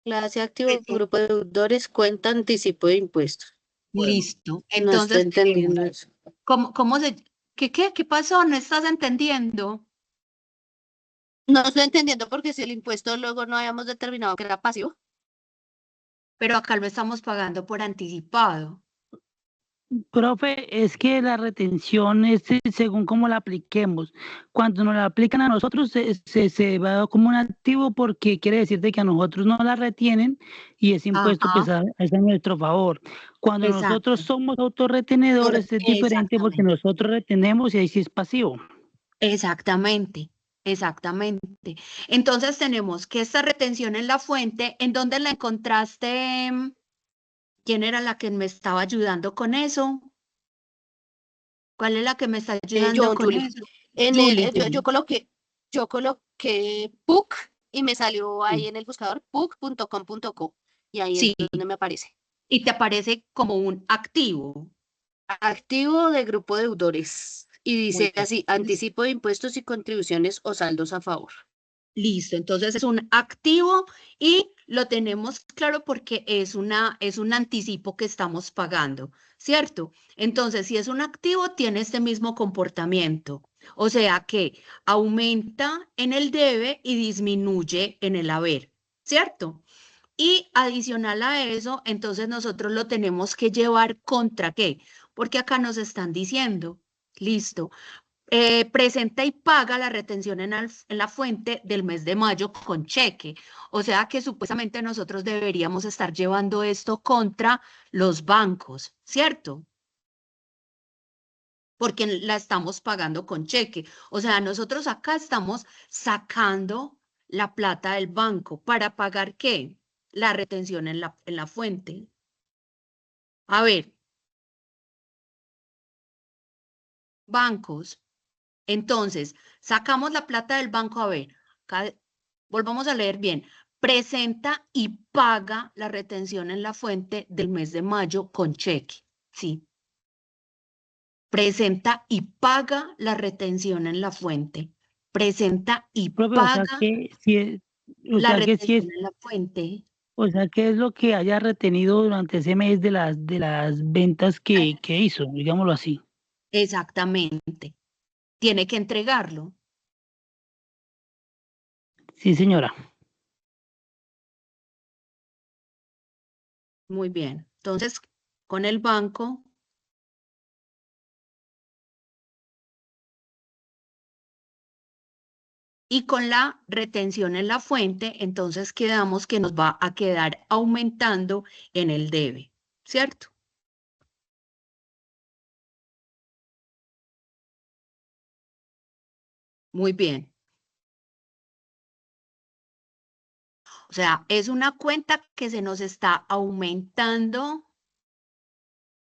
Clase activo, grupo de deudores, cuenta anticipo de impuestos. Listo. No estoy Entonces entendiendo tenemos, eso. ¿cómo se, qué pasó? ¿No estás entendiendo? No estoy entendiendo porque si el impuesto luego no habíamos determinado que era pasivo. Pero acá lo estamos pagando por anticipado. Profe, es que la retención es según cómo la apliquemos. Cuando nos la aplican a nosotros, se va como un activo porque quiere decir de que a nosotros no la retienen y ese impuesto pues Ajá, es a nuestro favor. Cuando nosotros exacto. somos autorretenedores es diferente porque Exactamente. nosotros retenemos y ahí sí es pasivo. Exactamente. Exactamente. Entonces tenemos que esta retención en la fuente, ¿en dónde la encontraste? ¿Quién era la que me estaba ayudando con eso? ¿Cuál es la que me está ayudando con Julie. eso? En Julie. yo coloqué PUC y me salió ahí Sí, en el buscador puc.com.co y ahí es sí, donde me aparece. y te aparece como un activo. Activo de grupo de deudores. Y Muy dice bien. así, anticipo de impuestos y contribuciones o saldos a favor. Listo, entonces es un activo y lo tenemos claro porque es un anticipo que estamos pagando, ¿cierto? Entonces, si es un activo, tiene este mismo comportamiento, o sea que aumenta en el debe y disminuye en el haber, ¿cierto? Y adicional a eso, entonces nosotros lo tenemos que llevar contra qué, porque acá nos están diciendo, listo. Presenta y paga la retención en la fuente del mes de mayo con cheque. O sea que supuestamente nosotros deberíamos estar llevando esto contra los bancos, ¿cierto? Porque la estamos pagando con cheque. O sea, nosotros acá estamos sacando la plata del banco para pagar ¿qué? La retención en la fuente. A ver, bancos. Entonces, sacamos la plata del banco, a ver, volvamos a leer bien. Presenta y paga la retención en la fuente del mes de mayo con cheque. Sí. Presenta y paga la retención en la fuente. Presenta y Profe, paga o la sea que sí retención es, en la fuente. o sea que es lo que haya retenido durante ese mes de las ventas que hizo, digámoslo así. Exactamente. Tiene que entregarlo. Sí, señora. Muy bien. Entonces, con el banco. Y con la retención en la fuente, entonces quedamos que nos va a quedar aumentando en el debe, ¿cierto? Muy bien. O sea, es una cuenta que se nos está aumentando.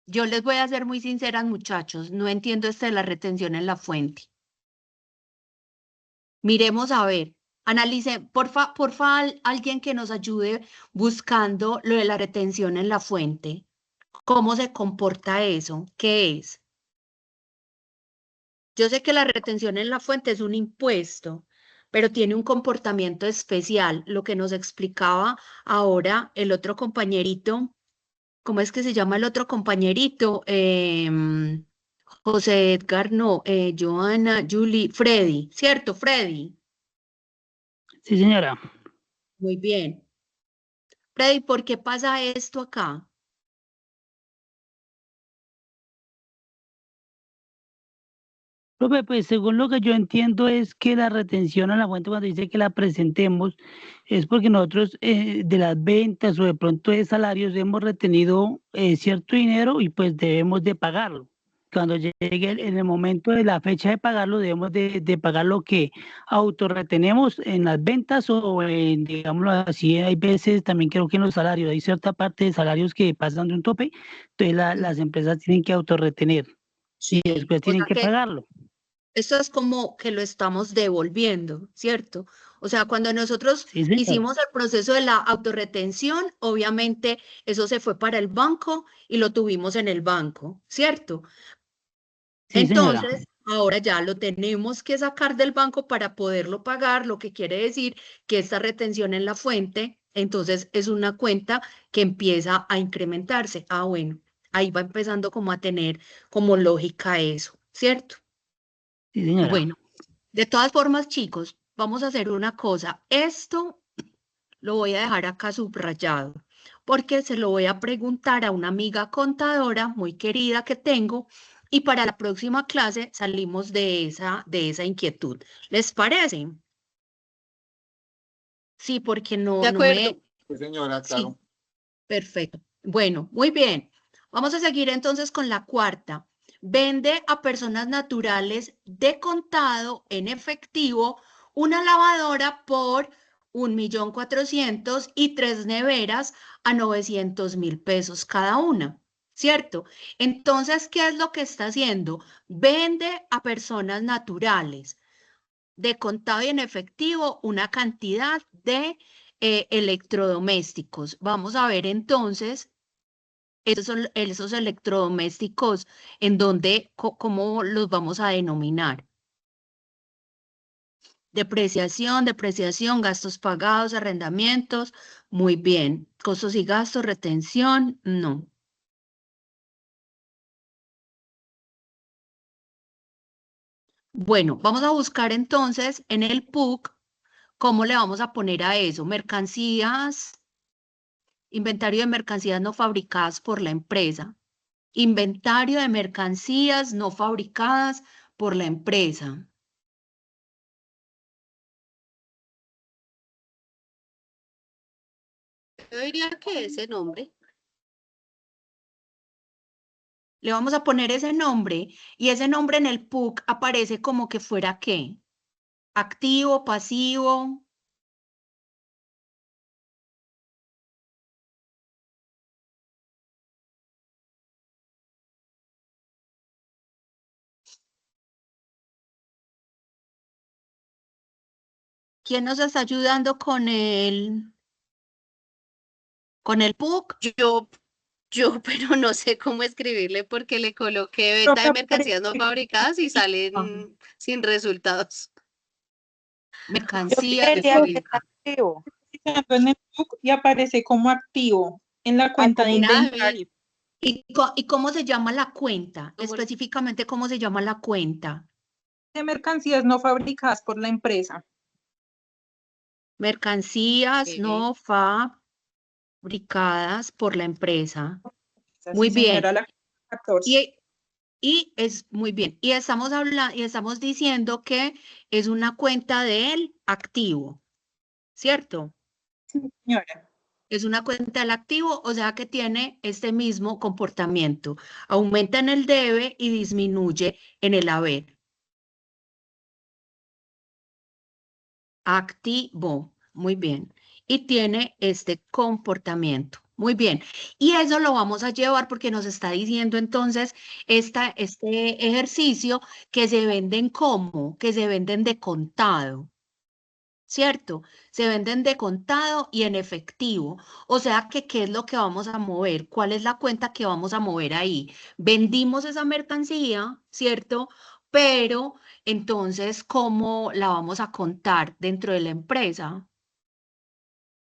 Yo les voy a ser muy sinceras, muchachos, no entiendo de la retención en la fuente. Miremos a ver, analice, porfa, alguien que nos ayude buscando lo de la retención en la fuente. ¿Cómo se comporta eso? ¿Qué es? Yo sé que la retención en la fuente es un impuesto, pero tiene un comportamiento especial, lo que nos explicaba ahora el otro compañerito. ¿Cómo es que se llama el otro compañerito? José Edgar, no, Joana, Julie, Freddy, ¿cierto, Freddy? Sí, señora. Muy bien. Freddy, ¿por qué pasa esto acá? Profe, pues según lo que yo entiendo es que la retención a la fuente cuando dice que la presentemos es porque nosotros de las ventas o de pronto de salarios hemos retenido cierto dinero y pues debemos de pagarlo. Cuando llegue en el momento de la fecha de pagarlo, debemos de pagar lo que autorretenemos en las ventas o en, digámoslo así, hay veces también creo que en los salarios, hay cierta parte de salarios que pasan de un tope, entonces las empresas tienen que autorretener Sí. y después O tienen sea que que pagarlo. esto es como que lo estamos devolviendo, ¿cierto? O sea, cuando nosotros Sí, señora. hicimos el proceso de la autorretención, obviamente eso se fue para el banco y lo tuvimos en el banco, ¿cierto? Sí, señora. Entonces, ahora ya lo tenemos que sacar del banco para poderlo pagar, lo que quiere decir que esta retención en la fuente, entonces es una cuenta que empieza a incrementarse. Ah, bueno, ahí va empezando como a tener como lógica eso, ¿cierto? Sí, señora. Bueno, de todas formas, chicos, vamos a hacer una cosa. Esto lo voy a dejar acá subrayado porque se lo voy a preguntar a una amiga contadora muy querida que tengo y para la próxima clase salimos de esa inquietud. ¿Les parece? Sí, porque De no acuerdo. me... Sí, señora, Sí, claro. perfecto. Bueno, muy bien. Vamos a seguir entonces con la cuarta. Vende a personas naturales de contado en efectivo una lavadora por 1.400.000 y 3 neveras a 900.000 pesos cada una, ¿cierto? Entonces, ¿qué es lo que está haciendo? Vende a personas naturales de contado y en efectivo una cantidad de electrodomésticos. Vamos a ver entonces esos electrodomésticos en donde, cómo los vamos a denominar. Depreciación, gastos pagados, arrendamientos, muy bien. Costos y gastos, retención, no. Bueno, vamos a buscar entonces en el PUC cómo le vamos a poner a eso. Mercancías, inventario de mercancías no fabricadas por la empresa. Inventario de mercancías no fabricadas por la empresa. Yo diría que ese nombre. Le vamos a poner ese nombre y ese nombre en el PUC aparece como que fuera ¿qué? Activo, pasivo. ¿Quién nos está ayudando con el PUC? Pero no sé cómo escribirle porque le coloqué venta de mercancías no fabricadas y salen sin resultados. Mercancías no Creería que es fabricadas. activo. Clicando en el book y aparece como activo en la cuenta de Mira, inventario. ¿Y cómo se llama la cuenta? ¿Cómo? Específicamente, ¿cómo se llama la cuenta? De mercancías no fabricadas por la empresa. Mercancías David, no fabricadas por la empresa. Muy Sí, bien. señora, la 14. Y es muy bien. Y estamos hablando, y estamos diciendo que es una cuenta del activo, ¿cierto? Sí, señora. Es una cuenta del activo, o sea que tiene este mismo comportamiento. Aumenta en el debe y disminuye en el haber. Activo, muy bien. Y tiene este comportamiento. Muy bien. Y eso lo vamos a llevar porque nos está diciendo entonces este ejercicio que se venden como, que se venden de contado, ¿cierto? Se venden de contado y en efectivo. O sea que, ¿qué es lo que vamos a mover? ¿Cuál es la cuenta que vamos a mover ahí? Vendimos esa mercancía, ¿cierto? Pero entonces, ¿cómo la vamos a contar dentro de la empresa?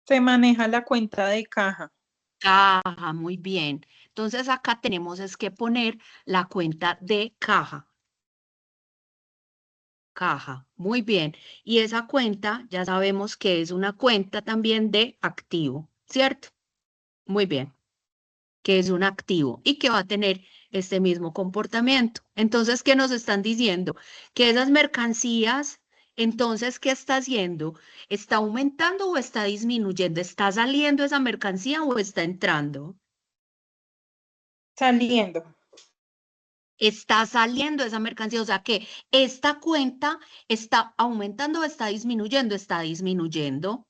Se maneja la cuenta de caja. Caja, muy bien. Entonces acá tenemos es que poner la cuenta de caja. caja. Muy bien. Y esa cuenta ya sabemos que es una cuenta también de activo, ¿cierto? Muy bien. Que es un activo y que va a tener este mismo comportamiento. Entonces, ¿qué nos están diciendo? Que esas mercancías, entonces, ¿qué está haciendo? ¿Está aumentando o está disminuyendo? ¿Está saliendo esa mercancía o está entrando? Saliendo. Está saliendo esa mercancía, o sea que esta cuenta está aumentando o está disminuyendo,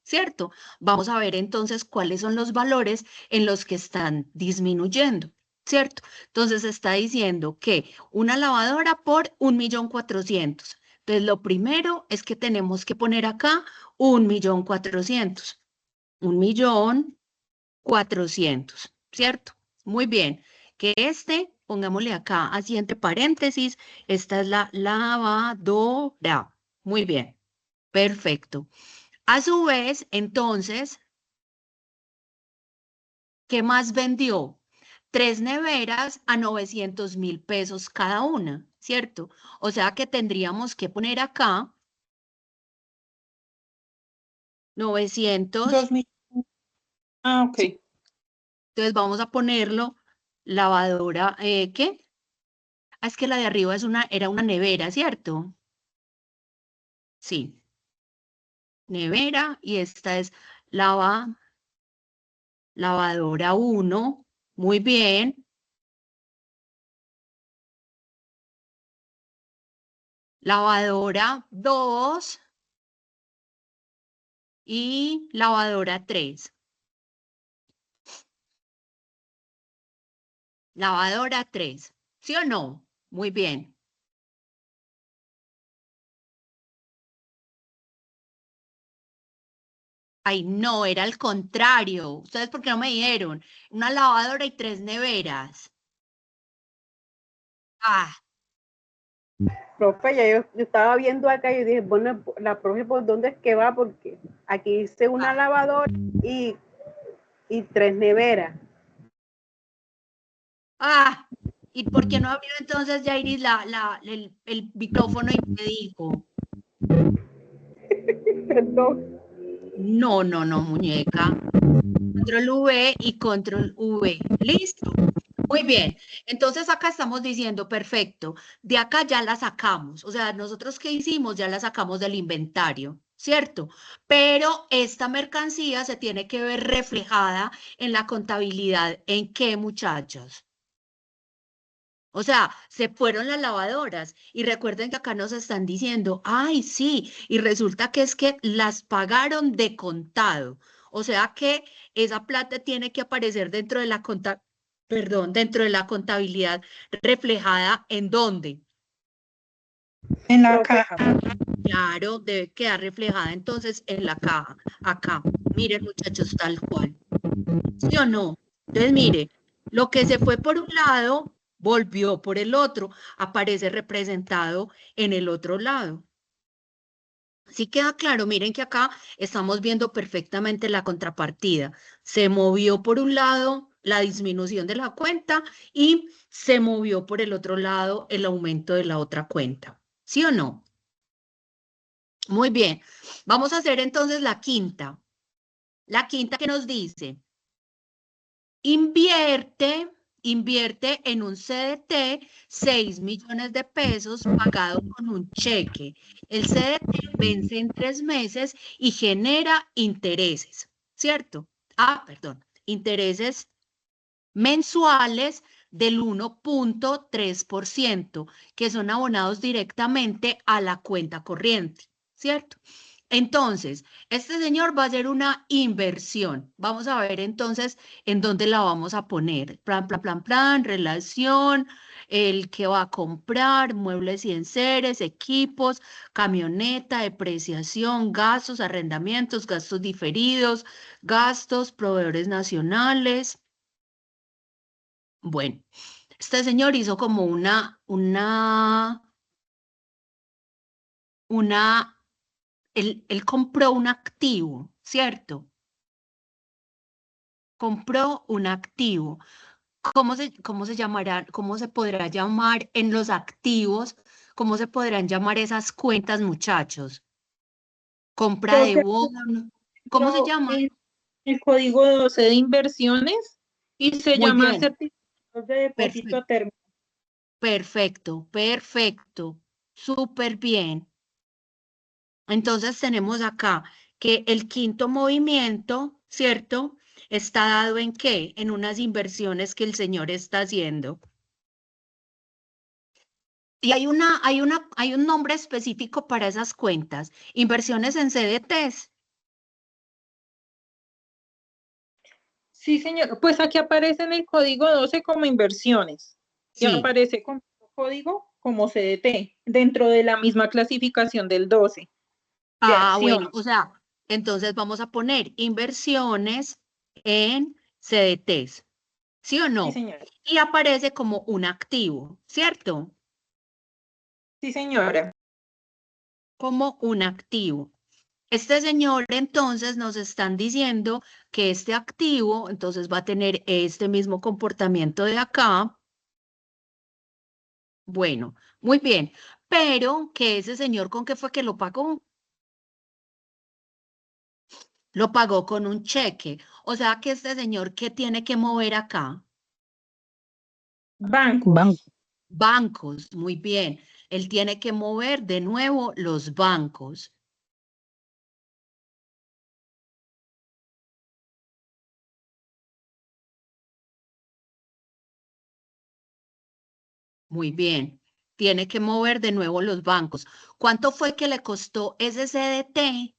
¿cierto? Vamos a ver entonces cuáles son los valores en los que están disminuyendo, ¿cierto? Entonces está diciendo que una lavadora por 1.400.000. Entonces lo primero es que tenemos que poner acá 1.400.000. 1.400.000, ¿cierto? Muy bien. Que pongámosle acá, así entre paréntesis, esta es la lavadora. Muy bien, perfecto. A su vez, entonces, ¿qué más vendió? 3 neveras a 900.000 pesos cada una, ¿cierto? O sea que tendríamos que poner acá 900. 2.000. Ah, ok. Sí. Entonces vamos a ponerlo, lavadora, ¿qué? Ah, es que la de arriba era una nevera, ¿cierto? Sí, nevera y esta es lavadora 1. Muy bien. Lavadora 2 y lavadora 3. Lavadora 3. ¿Sí o no? Muy bien. Ay, no, era al contrario. ¿Ustedes por qué no me dijeron? Una lavadora y 3 neveras. Ah, Profe, ya yo estaba viendo acá y dije, bueno, la profe, ¿por dónde es que va? Porque aquí hice una lavadora y 3 neveras. ¿y por qué no abrió entonces Jairis el micrófono y me dijo? Perdón. No, no, no, muñeca. Control V y control V. ¿Listo? Muy bien. Entonces acá estamos diciendo, perfecto, de acá ya la sacamos. O sea, nosotros qué hicimos, ya la sacamos del inventario, ¿cierto? Pero esta mercancía se tiene que ver reflejada en la contabilidad. ¿En qué, muchachos? O sea, se fueron las lavadoras y recuerden que acá nos están diciendo, ay, sí, y resulta que es que las pagaron de contado. O sea que esa plata tiene que aparecer dentro de la dentro de la contabilidad reflejada ¿en dónde? En la Profe, caja. Claro, debe quedar reflejada entonces en la caja. Acá, miren muchachos, tal cual. ¿Sí o no? Entonces, mire, lo que se fue por un lado, volvió por el otro, aparece representado en el otro lado. Sí queda claro, miren que acá estamos viendo perfectamente la contrapartida. Se movió por un lado la disminución de la cuenta y se movió por el otro lado el aumento de la otra cuenta. ¿Sí o no? Muy bien. Vamos a hacer entonces la quinta. La quinta que nos dice, invierte en un CDT 6 millones de pesos pagado con un cheque. El CDT vence en 3 meses y genera intereses, ¿cierto? Perdón, intereses mensuales del 1.3%, que son abonados directamente a la cuenta corriente, ¿cierto? Entonces, este señor va a hacer una inversión. Vamos a ver entonces en dónde la vamos a poner. Plan, relación, el que va a comprar, muebles y enseres, equipos, camioneta, depreciación, gastos, arrendamientos, gastos diferidos, gastos, proveedores nacionales. Bueno, este señor hizo como él compró un activo, ¿cierto? Compró un activo. ¿Cómo se llamará, cómo se podrá llamar en los activos? ¿Cómo se podrán llamar esas cuentas, muchachos? Compra de bono. ¿Cómo se llama? El código 12 de inversiones y se Muy llama bien. certificados de depósito a término. Perfecto, perfecto. Súper bien. Entonces tenemos acá que el quinto movimiento, ¿cierto? Está dado ¿en qué? En unas inversiones que el señor está haciendo. Y hay un nombre específico para esas cuentas. Inversiones en CDTs. Sí, señor. Pues aquí aparece en el código 12 como inversiones. Y Sí. aparece con código como CDT, dentro de la misma clasificación del 12. Bueno, o sea, entonces vamos a poner inversiones en CDTs. ¿Sí o no? Sí, señora. Y aparece como un activo, ¿cierto? Sí, señora. Como un activo. Este señor entonces nos están diciendo que este activo entonces va a tener este mismo comportamiento de acá. Bueno, muy bien, pero que ese señor ¿con qué fue que lo pagó? Lo pagó con un cheque. O sea que este señor ¿qué tiene que mover acá? Bancos. Bancos, muy bien. Él tiene que mover de nuevo los bancos. Muy bien. Tiene que mover de nuevo los bancos. ¿Cuánto fue que le costó ese CDT?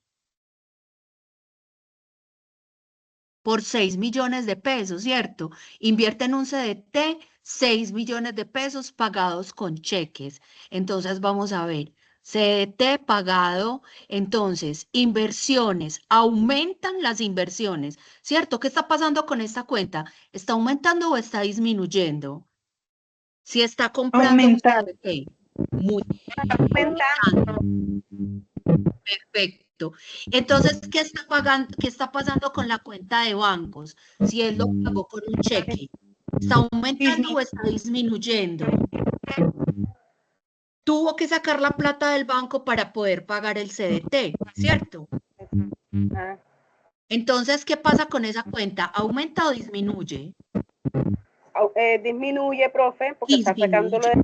Por 6 millones de pesos, ¿cierto? Invierte en un CDT 6 millones de pesos pagados con cheques. Entonces vamos a ver, CDT pagado, entonces inversiones, aumentan las inversiones, ¿cierto? ¿Qué está pasando con esta cuenta? ¿Está aumentando o está disminuyendo? Si está comprando un Aumentando. CDT. Muy Aumentando. perfecto. Entonces, ¿qué está pagando, qué está pasando con la cuenta de bancos? Si él lo pagó con un cheque, ¿está aumentando o está disminuyendo? Tuvo que sacar la plata del banco para poder pagar el CDT, ¿cierto? Ah, Entonces, ¿qué pasa con esa cuenta? ¿Aumenta o disminuye? disminuye, profe, porque está sacándolo de...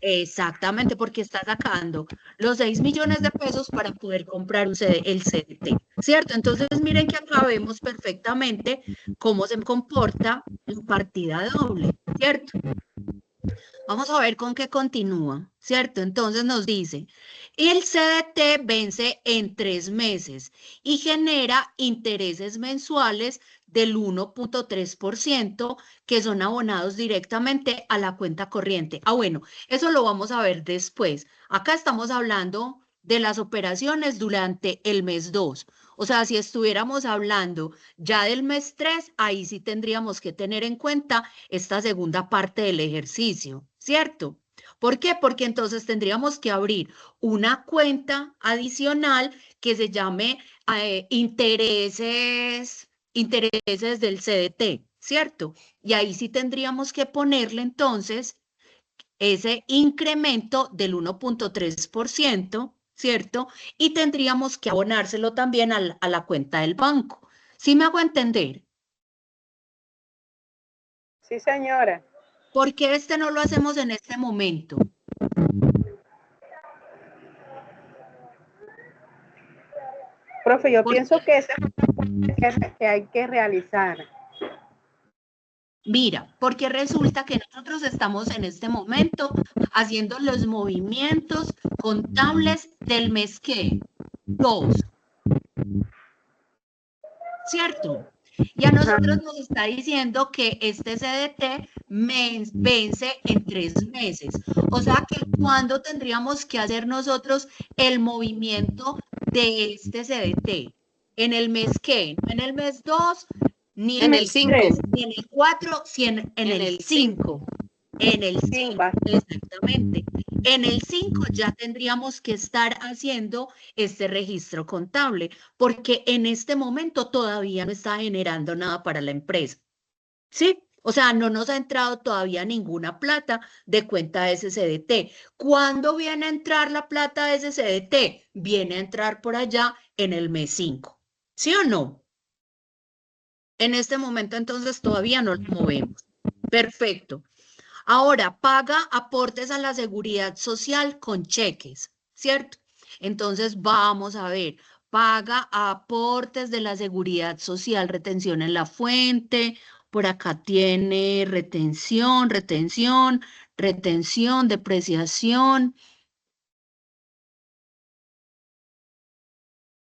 Exactamente, porque está sacando los 6 millones de pesos para poder comprar el CDT, ¿cierto? Entonces, miren que acá vemos perfectamente cómo se comporta la partida doble, ¿cierto? Vamos a ver con qué continúa, ¿cierto? Entonces nos dice, el CDT vence en 3 meses y genera intereses mensuales del 1.3% que son abonados directamente a la cuenta corriente. Bueno, eso lo vamos a ver después. Acá estamos hablando de las operaciones durante el mes 2. O sea, si estuviéramos hablando ya del mes 3, ahí sí tendríamos que tener en cuenta esta segunda parte del ejercicio, ¿cierto? ¿Por qué? Porque entonces tendríamos que abrir una cuenta adicional que se llame intereses del CDT, ¿cierto? Y ahí sí tendríamos que ponerle entonces ese incremento del 1.3%, ¿cierto? Y tendríamos que abonárselo también a la cuenta del banco. ¿Sí me hago entender? Sí, señora. ¿Por qué este no lo hacemos en este momento? Profe, yo pienso que ese es el que hay que realizar. Mira, porque resulta que nosotros estamos en este momento haciendo los movimientos contables del mes que 2, ¿cierto? Y a nosotros nos está diciendo que este CDT vence en 3 meses. O sea que ¿cuándo tendríamos que hacer nosotros el movimiento de este CDT? ¿En el mes qué? ¿No en el mes 2? Ni En el 5. ni en el 4, sino en el 5. En el 5, exactamente. En el 5 ya tendríamos que estar haciendo este registro contable, porque en este momento todavía no está generando nada para la empresa. ¿Sí? O sea, no nos ha entrado todavía ninguna plata de cuenta SCDT. ¿Cuándo viene a entrar la plata de SCDT? Viene a entrar por allá en el mes 5. ¿Sí o no? En este momento entonces todavía no lo movemos. Perfecto. Ahora, paga aportes a la seguridad social con cheques, ¿cierto? Entonces vamos a ver, paga aportes de la seguridad social, retención en la fuente, por acá tiene retención, depreciación.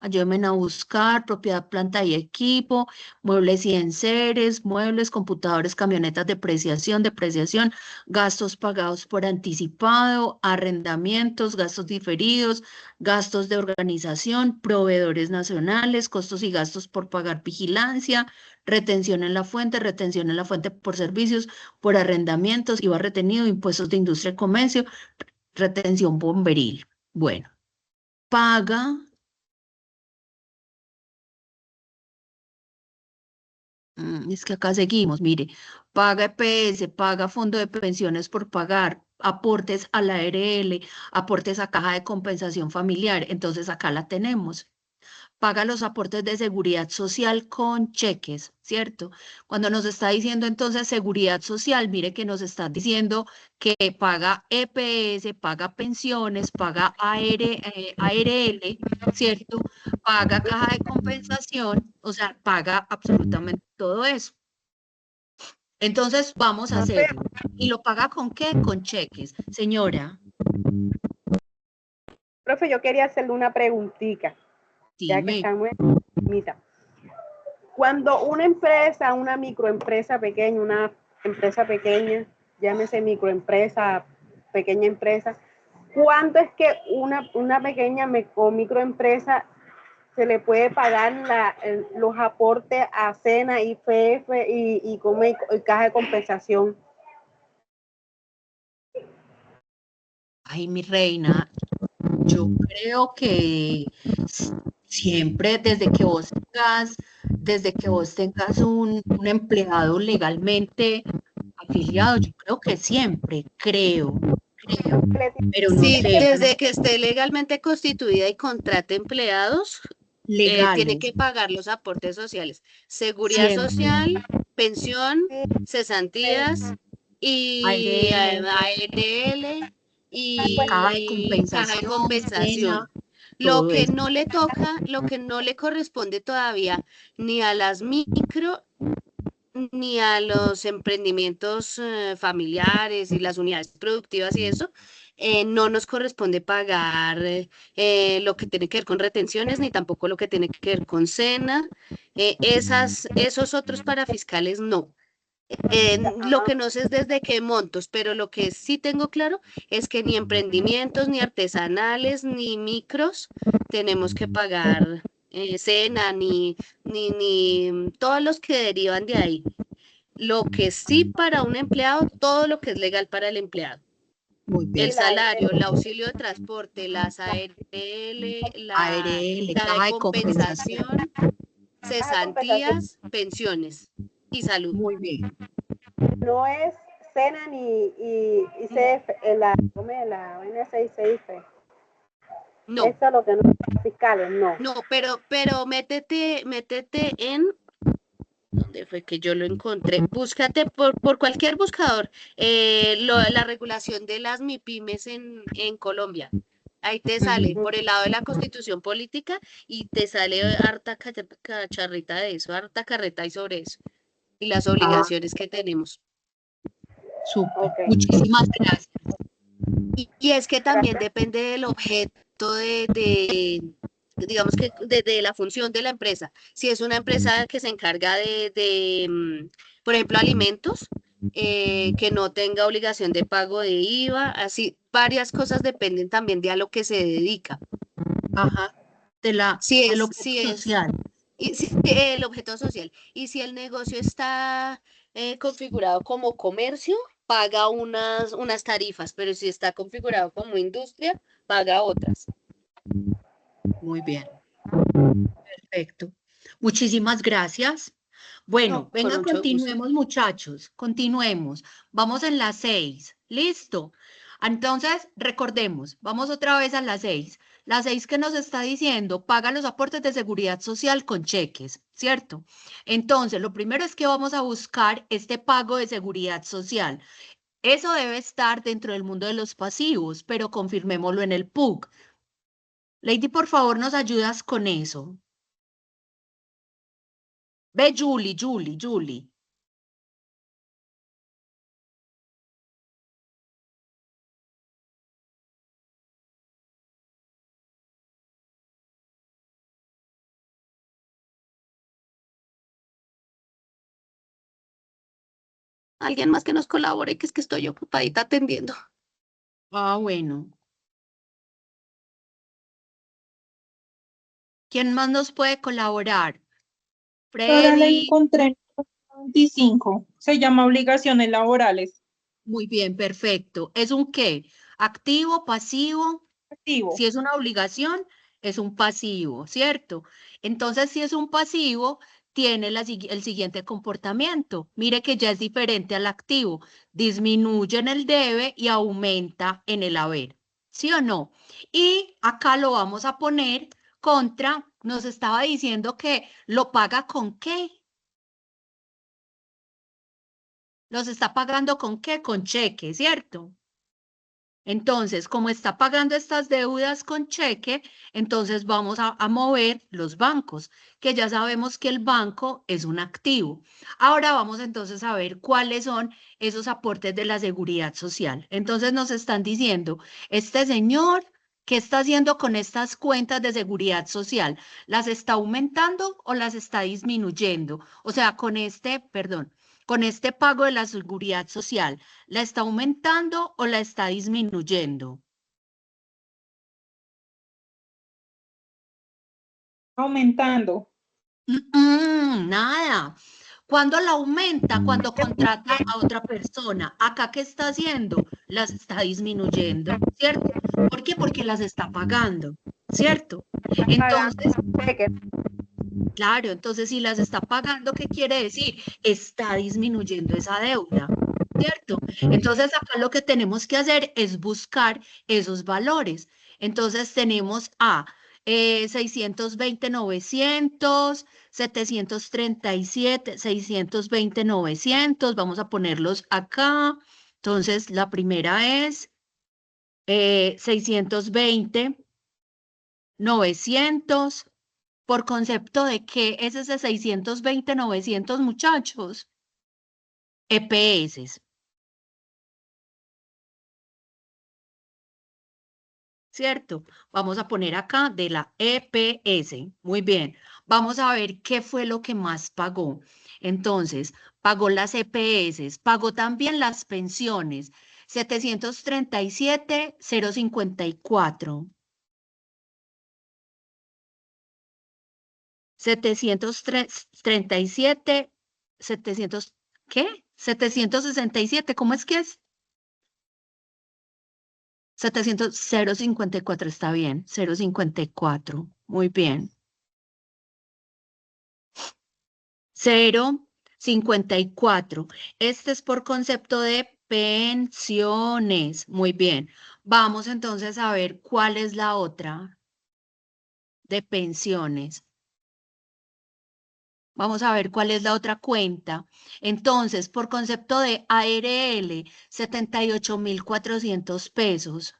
Ayúdenme a buscar propiedad, planta y equipo, muebles y enseres, muebles, computadores, camionetas, depreciación, gastos pagados por anticipado, arrendamientos, gastos diferidos, gastos de organización, proveedores nacionales, costos y gastos por pagar vigilancia, retención en la fuente por servicios, por arrendamientos, IVA retenido, impuestos de industria y comercio, retención bomberil. Bueno, paga. Es que acá seguimos, mire, paga EPS, paga fondo de pensiones por pagar, aportes a la ARL, aportes a caja de compensación familiar, entonces acá la tenemos. Paga los aportes de seguridad social con cheques, ¿cierto? Cuando nos está diciendo entonces seguridad social, mire que nos está diciendo que paga EPS, paga pensiones, paga ARL, ¿cierto? Paga caja de compensación, o sea, paga absolutamente todo eso. Entonces vamos a hacerlo. ¿Y lo paga con qué? Con cheques. Señora. Profe, yo quería hacerle una preguntita. Ya que Dime. estamos en mitad. Cuando una empresa, una microempresa pequeña, una empresa pequeña, llámese microempresa, pequeña empresa, ¿cuánto es que una pequeña o microempresa se le puede pagar los aportes a SENA, IFF y caja de compensación? Ay, mi reina, yo creo que siempre desde que vos tengas un empleado legalmente afiliado, yo creo que siempre, creo, pero no Sí, sé. desde que esté legalmente constituida y contrate empleados, tiene que pagar los aportes sociales, seguridad Siempre. social, pensión, cesantías y ARL y Caja de caja de compensación, compensación. Lo todo que eso. no le toca, lo que no le corresponde todavía ni a las micro ni a los emprendimientos familiares y las unidades productivas y eso, no nos corresponde pagar lo que tiene que ver con retenciones, ni tampoco lo que tiene que ver con SENA. Esos otros parafiscales no. Lo que no sé es desde qué montos, pero lo que sí tengo claro es que ni emprendimientos, ni artesanales, ni micros tenemos que pagar SENA, ni todos los que derivan de ahí. Lo que sí para un empleado, todo lo que es legal para el empleado. Muy bien. El salario, el auxilio de transporte, las ARL, ARL, caja de compensación, cesantías, pensiones y salud. Muy bien. No es SENA ni ICF, la ONS ICF. No. Eso es lo que no es fiscales, no. No, pero métete en ¿dónde fue que yo lo encontré? Búscate por cualquier buscador la regulación de las MIPYMES en Colombia. Ahí te sale por el lado de la constitución política y te sale harta cacharrita de eso, harta carreta y sobre eso. Y las obligaciones que tenemos. Súper. Okay. Muchísimas gracias. Y es que también depende del objeto digamos que de la función de la empresa. Si es una empresa que se encarga por ejemplo, alimentos, que no tenga obligación de pago de IVA, así varias cosas dependen también de a lo que se dedica. Ajá. Del objeto social. Y si el objeto social. Y si el negocio está configurado como comercio, paga unas tarifas, pero si está configurado como industria, paga otras. Muy bien. Perfecto. Muchísimas gracias. Bueno, No, con venga, mucho gusto. continuemos, muchachos, continuemos. Vamos en la 6, ¿listo? Entonces, recordemos, vamos otra vez a la 6. La 6 que nos está diciendo, paga los aportes de seguridad social con cheques, ¿cierto? Entonces, lo primero es que vamos a buscar este pago de seguridad social. Eso debe estar dentro del mundo de los pasivos, pero confirmémoslo en el PUC. Lady, por favor, ¿nos ayudas con eso? Ve, Julie. Alguien más que nos colabore, que es que estoy ocupadita atendiendo. Ah, bueno. ¿Quién más nos puede colaborar? Ahora la Freddy. encontré en el 25. Se llama obligaciones laborales. Muy bien, perfecto. ¿Es un qué? ¿Activo, pasivo? Activo. Si es una obligación, es un pasivo, ¿cierto? Entonces, si es un pasivo, tiene el siguiente comportamiento. Mire que ya es diferente al activo. Disminuye en el debe y aumenta en el haber. ¿Sí o no? Y acá lo vamos a poner contra, nos estaba diciendo que lo paga con qué. ¿Los está pagando con qué? Con cheque, ¿cierto? Entonces, como está pagando estas deudas con cheque, entonces vamos a mover los bancos, que ya sabemos que el banco es un activo. Ahora vamos entonces a ver cuáles son esos aportes de la seguridad social. Entonces nos están diciendo, este señor, ¿qué está haciendo con estas cuentas de seguridad social? ¿Las está aumentando o las está disminuyendo? O sea, con este pago de la seguridad social, ¿la está aumentando o la está disminuyendo? Aumentando. Nada. ¿Cuándo la aumenta? Cuando contrata a otra persona. ¿Acá qué está haciendo? Las está disminuyendo, ¿cierto? ¿Por qué? Porque las está pagando, ¿cierto? Entonces, claro, entonces si las está pagando, ¿qué quiere decir? Está disminuyendo esa deuda, ¿cierto? Entonces acá lo que tenemos que hacer es buscar esos valores. Entonces tenemos a 620,900, 737, 620,900, vamos a ponerlos acá. Entonces la primera es 620,900. ¿Por concepto de qué es ese 620,900, muchachos? EPS. ¿Cierto? Vamos a poner acá de la EPS. Muy bien. Vamos a ver qué fue lo que más pagó. Entonces, pagó las EPS, pagó también las pensiones. 737,054. 737, 700, ¿qué? 767, ¿cómo es que es? 700, 0,54, está bien, 0,54, muy bien. 0,54, este es por concepto de pensiones, muy bien. Vamos entonces a ver cuál es la otra de pensiones. Vamos a ver cuál es la otra cuenta. Entonces, por concepto de ARL, 78,400 pesos.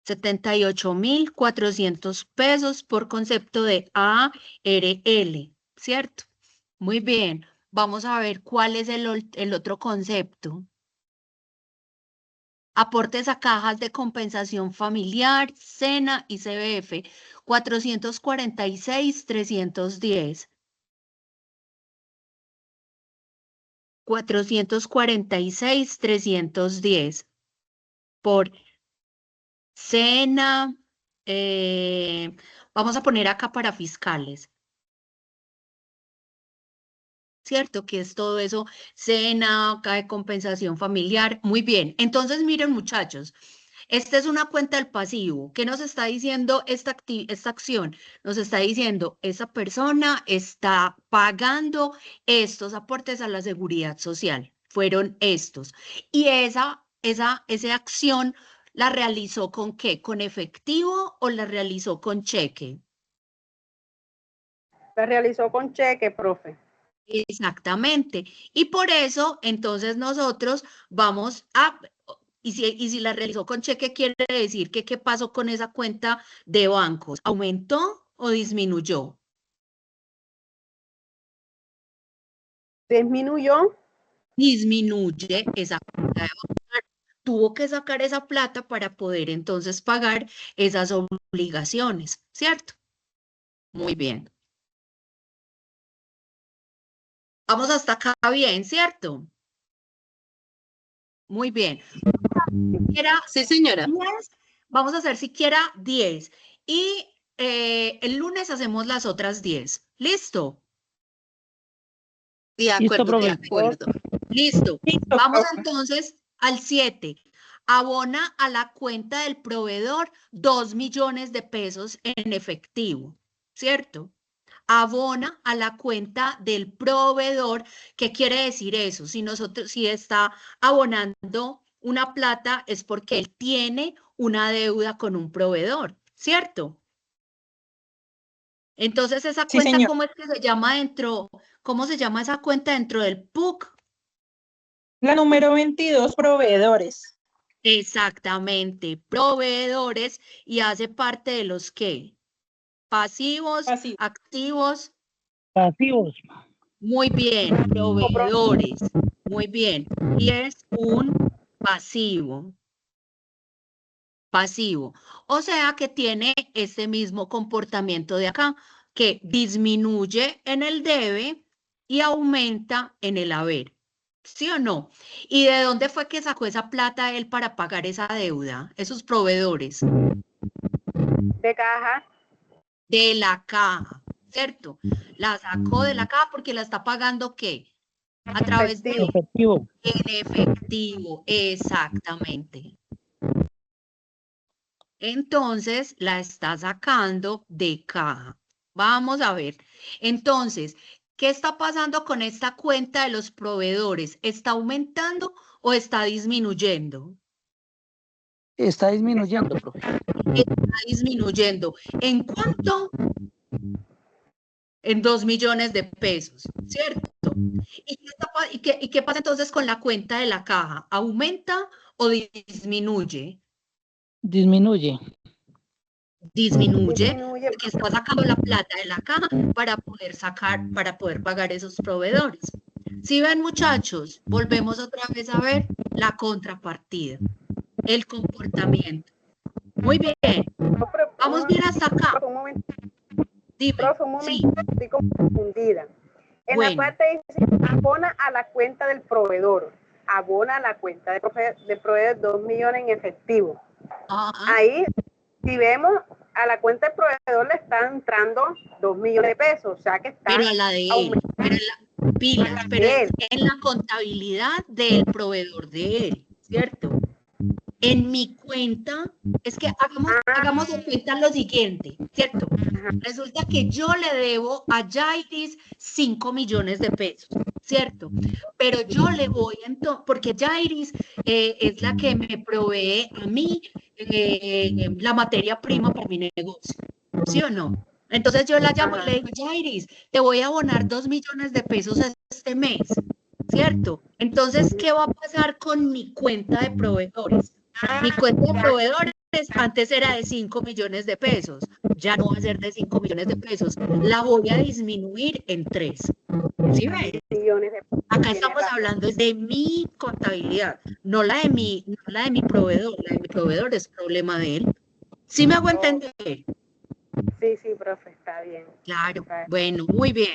78,400 pesos por concepto de ARL, ¿cierto? Muy bien. Vamos a ver cuál es el otro concepto. Aportes a cajas de compensación familiar, SENA y CBF, 446,310. 446,310 por SENA. Vamos a poner acá para fiscales. ¿Cierto? Que es todo eso, SENA, acá de compensación familiar. Muy bien. Entonces, miren, muchachos, Esta es una cuenta del pasivo. ¿Qué nos está diciendo esta acción? Nos está diciendo, esa persona está pagando estos aportes a la seguridad social. Fueron estos. Y esa acción la realizó ¿con qué? ¿Con efectivo o la realizó con cheque? La realizó con cheque, profe. Exactamente. Y por eso, entonces nosotros vamos a... Y si la realizó con cheque, quiere decir que ¿qué pasó con esa cuenta de bancos? ¿Aumentó o disminuyó? Disminuyó. Disminuye esa cuenta de bancos. Tuvo que sacar esa plata para poder entonces pagar esas obligaciones, ¿cierto? Muy bien. Vamos hasta acá bien, ¿cierto? Muy bien. Sí, señora. 10, vamos a hacer siquiera 10. Y el lunes hacemos las otras 10. ¿Listo? De Listo, acuerdo, de profe. acuerdo. Listo. Listo, Vamos profe. entonces al 7. Abona a la cuenta del proveedor 2 millones de pesos en efectivo, ¿cierto? Abona a la cuenta del proveedor. ¿Qué quiere decir eso? Si está abonando una plata es porque él tiene una deuda con un proveedor, ¿cierto? Entonces, esa Sí, cuenta, señor. ¿cómo es que se llama cómo se llama esa cuenta dentro del PUC? La número 22, proveedores. Exactamente, proveedores, y hace parte de los ¿qué? Pasivos, Así. activos. Pasivos. Muy bien, proveedores. Muy bien. Y es un pasivo. Pasivo. O sea que tiene este mismo comportamiento de acá, que disminuye en el debe y aumenta en el haber. ¿Sí o no? ¿Y de dónde fue que sacó esa plata él para pagar esa deuda? Esos proveedores. De caja. De la caja, ¿cierto? La sacó de la caja porque la está pagando ¿qué? A través de Efectivo. en efectivo, exactamente. Entonces la está sacando de caja. Vamos a ver. Entonces, ¿qué está pasando con esta cuenta de los proveedores? ¿Está aumentando o está disminuyendo? Está disminuyendo, profe. Está disminuyendo. ¿En cuánto? En 2 millones de pesos, ¿cierto? ¿Y qué pasa entonces con la cuenta de la caja? ¿Aumenta o disminuye? Disminuye. Disminuye Disminuye. porque está sacando la plata de la caja para poder pagar esos proveedores. Si ven, muchachos, volvemos otra vez a ver la contrapartida, el comportamiento. Muy bien, vamos bien hasta acá. Profe, un momento. Dime, Profe, un sí, momento, estoy confundida. En la bueno, parte dice, abona a la cuenta del proveedor. Abona a la cuenta del proveedor 2 millones en efectivo. ajá, Ahí, si vemos, a la cuenta del proveedor le están entrando 2 millones de pesos. O sea que está pero a la de él, pero pilas, pero es en la contabilidad del proveedor de él, ¿cierto? En mi cuenta, es que hagamos en cuenta lo siguiente, ¿cierto? Resulta que yo le debo a Jairis 5 millones de pesos, ¿cierto? Pero yo le voy entonces, porque Jairis es la que me provee a mí la materia prima para mi negocio, ¿sí o no? Entonces yo la llamo y le digo, Jairis, te voy a abonar 2 millones de pesos este mes, ¿cierto? Entonces, ¿qué va a pasar con mi cuenta de proveedores? Mi cuenta de proveedores antes era de 5 millones de pesos, ya no va a ser de 5 millones de pesos, la voy a disminuir en 3. ¿Sí ven? Acá estamos hablando de mi contabilidad, no la de mi proveedor, la de mi proveedor es problema de él. ¿Sí me hago entender? Sí, sí, profe, está bien. Claro, bueno, muy bien.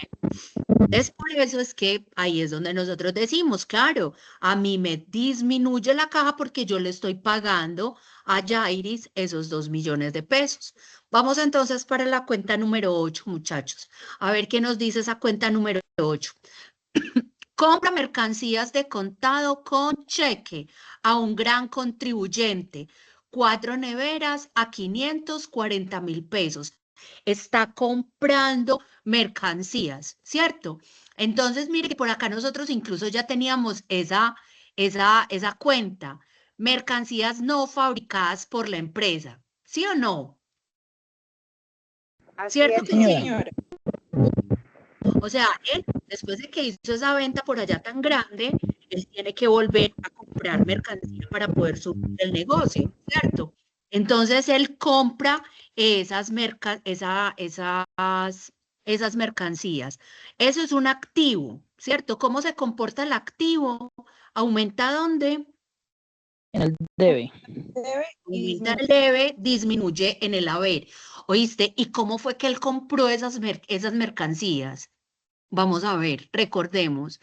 Es por eso es que ahí es donde nosotros decimos, claro, a mí me disminuye la caja porque yo le estoy pagando a Jairis esos 2 millones de pesos. Vamos entonces para la cuenta número 8, muchachos. A ver qué nos dice esa cuenta número 8. Compra mercancías de contado con cheque a un gran contribuyente. 4 neveras a 540.000 pesos. Está comprando mercancías, ¿cierto? Entonces, mire que por acá nosotros incluso ya teníamos esa cuenta. Mercancías no fabricadas por la empresa, ¿sí o no? Así ¿Cierto es, que sí? Señora. O sea, él, después de que hizo esa venta por allá tan grande, él tiene que volver a comprar mercancía para poder subir el negocio, ¿cierto? Entonces, él compra esas mercancías. Eso es un activo, ¿cierto? ¿Cómo se comporta el activo? ¿Aumenta dónde? En el debe. Aumenta el debe, disminuye en el haber. ¿Oíste? ¿Y cómo fue que él compró esas mercancías? Vamos a ver, recordemos.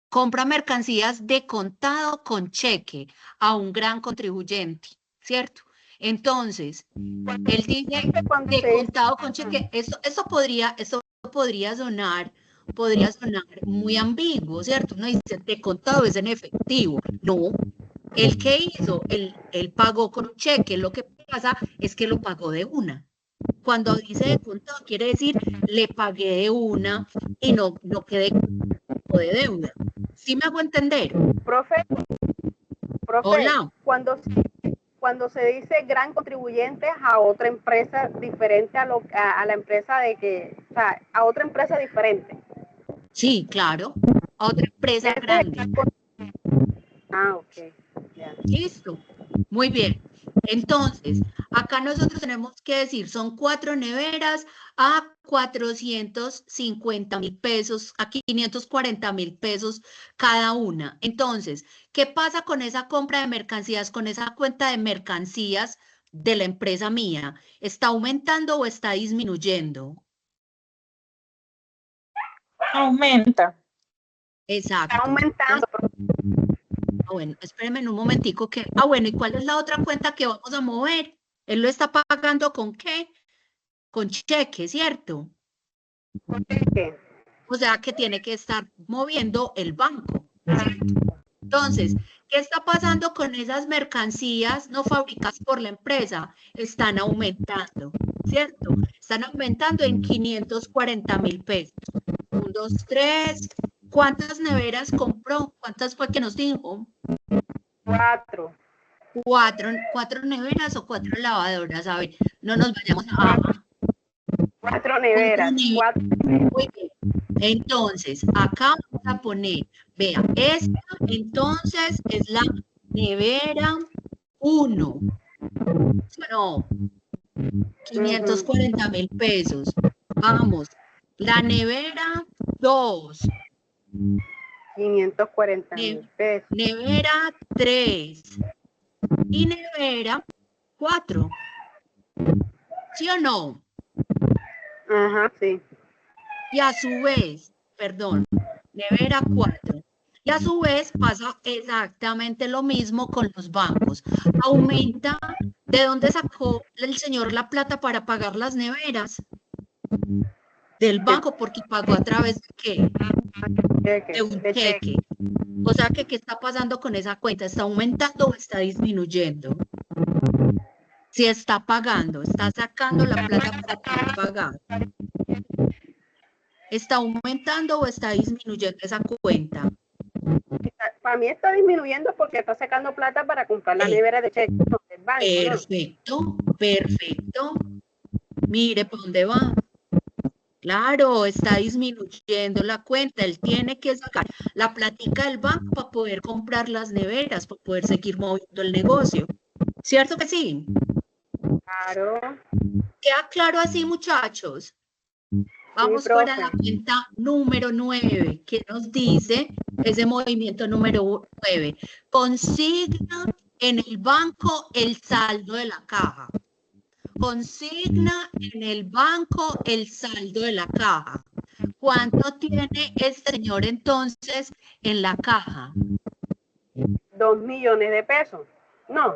Compra mercancías de contado con cheque a un gran contribuyente, ¿cierto? Entonces, él dice cuando de se dice- contado con cheque, eso podría sonar muy ambiguo, ¿cierto? Uno dice de contado es en efectivo. No, ¿el qué hizo? Él pagó con un cheque. Lo que pasa es que lo pagó de una. Cuando dice de contado, quiere decir le pagué de una y no quedé de deuda. ¿Sí me hago entender? Profe, Hola. cuando se dice gran contribuyente a otra empresa diferente a la empresa o sea, a otra empresa diferente. Sí, claro. A otra empresa Ese es grande. ok. Ya. Listo. Muy bien. Entonces, acá nosotros tenemos que decir, son 4 neveras a 450.000 pesos, a 540.000 pesos cada una. Entonces, ¿qué pasa con esa compra de mercancías, con esa cuenta de mercancías de la empresa mía? ¿Está aumentando o está disminuyendo? Aumenta. Exacto. Está aumentando. Bueno, espérenme en un momentico que... bueno, ¿y cuál es la otra cuenta que vamos a mover? Él lo está pagando ¿con qué? Con cheque, ¿cierto? ¿Qué? O sea que tiene que estar moviendo el banco, ¿cierto? Entonces, ¿qué está pasando con esas mercancías no fabricadas por la empresa? Están aumentando, ¿cierto? Están aumentando en 540.000 pesos. 1, 2, 3. ¿Cuántas neveras compró? ¿Cuántas fue que nos dijo? 4. 4 neveras o 4 lavadoras. A ver, no nos vayamos a... 4 neveras. 4. Muy bien. Entonces, acá vamos a poner, vea, esta entonces es la nevera 1. No, 540.000 pesos. Vamos, la nevera 2. 540.000 pesos. Nevera 3. Y nevera 4. ¿Sí o no? Ajá, sí. Y a su vez, perdón, nevera 4. Y a su vez pasa exactamente lo mismo con los bancos. Aumenta. ¿De dónde sacó el señor la plata para pagar las neveras? Del banco, porque pagó a través de ¿qué? De un cheque. O sea que, ¿qué está pasando con esa cuenta? ¿Está aumentando o está disminuyendo? Si está pagando, está sacando la plata para pagar. ¿Está aumentando o está disminuyendo esa cuenta? Para mí está disminuyendo porque está sacando plata para comprar la nevera de cheque del banco. Perfecto, perfecto. Mire, ¿para dónde va? Claro, está disminuyendo la cuenta. Él tiene que sacar la plática del banco para poder comprar las neveras, para poder seguir moviendo el negocio. ¿Cierto que sí? Claro. ¿Queda claro así, muchachos? Vamos para la cuenta número 9, que nos dice ese movimiento número 9. Consigna en el banco el saldo de la caja. Consigna en el banco el saldo de la caja. ¿Cuánto tiene este señor entonces en la caja? 2 millones de pesos. No.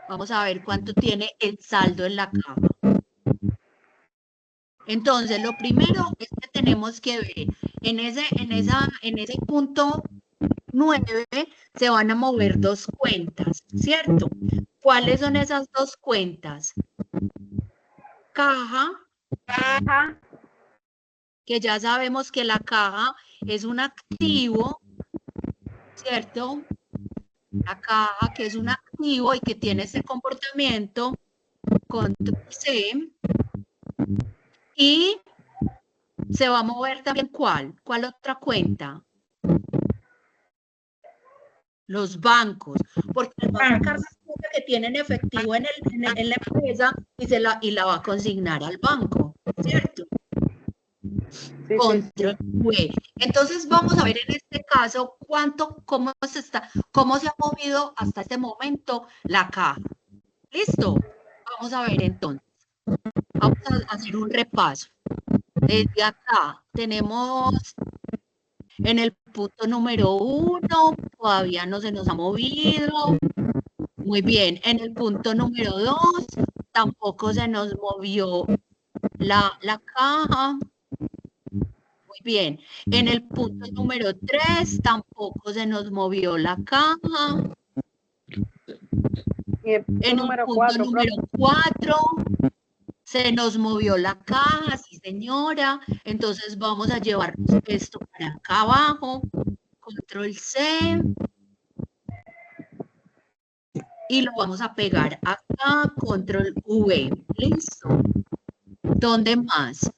Vamos a ver cuánto tiene el saldo en la caja. Entonces, lo primero es que tenemos que ver en ese punto 9 se van a mover dos cuentas, ¿cierto? ¿Cuáles son esas dos cuentas? Caja, Caja, que ya sabemos que la caja es un activo, ¿cierto? La caja que es un activo y que tiene ese comportamiento, control C, y se va a mover también ¿cuál? ¿Cuál otra cuenta? Los bancos, porque él va a sacar la cuenta que tienen efectivo en la empresa y la va a consignar al banco, ¿cierto? sí, Control V. Entonces vamos a ver en este caso cómo se ha movido hasta este momento la caja. ¿Listo? Vamos a ver entonces. Vamos a hacer un repaso. Desde acá tenemos en el punto número 1, todavía no se nos ha movido. Muy bien. En el punto número 2, tampoco se nos movió la caja. Muy bien. En el punto número 3, tampoco se nos movió la caja. Y el punto En el número punto 4, número 4, se nos movió la caja, sí señora. Entonces vamos a llevarnos esto para acá abajo. Control C. Y lo vamos a pegar acá. Control V. Listo. ¿Dónde más?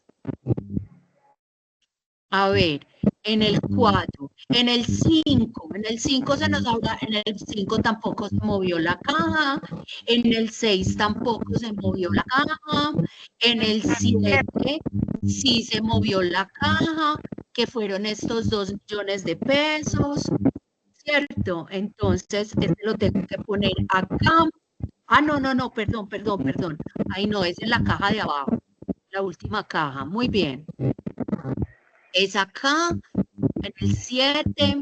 A ver, en el 4, en el 5 se nos habla, en el 5 tampoco se movió la caja, en el 6 tampoco se movió la caja, en el 7 sí se movió la caja, que fueron estos 2 millones de pesos, ¿cierto? Entonces, este lo tengo que poner acá. Ah, no, perdón. Ahí no, es en la caja de abajo, la última caja, muy bien. Es acá, en el 7,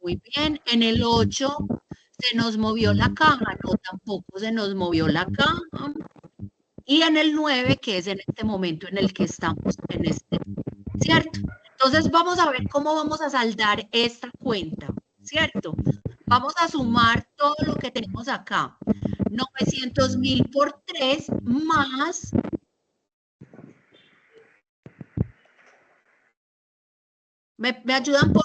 muy bien. En el 8 se nos movió la caja, no, tampoco se nos movió la caja. Y en el 9, que es en este momento en el que estamos, ¿cierto? Entonces vamos a ver cómo vamos a saldar esta cuenta, ¿cierto? Vamos a sumar todo lo que tenemos acá. 900.000 por 3 más... ¿Me ayudan por...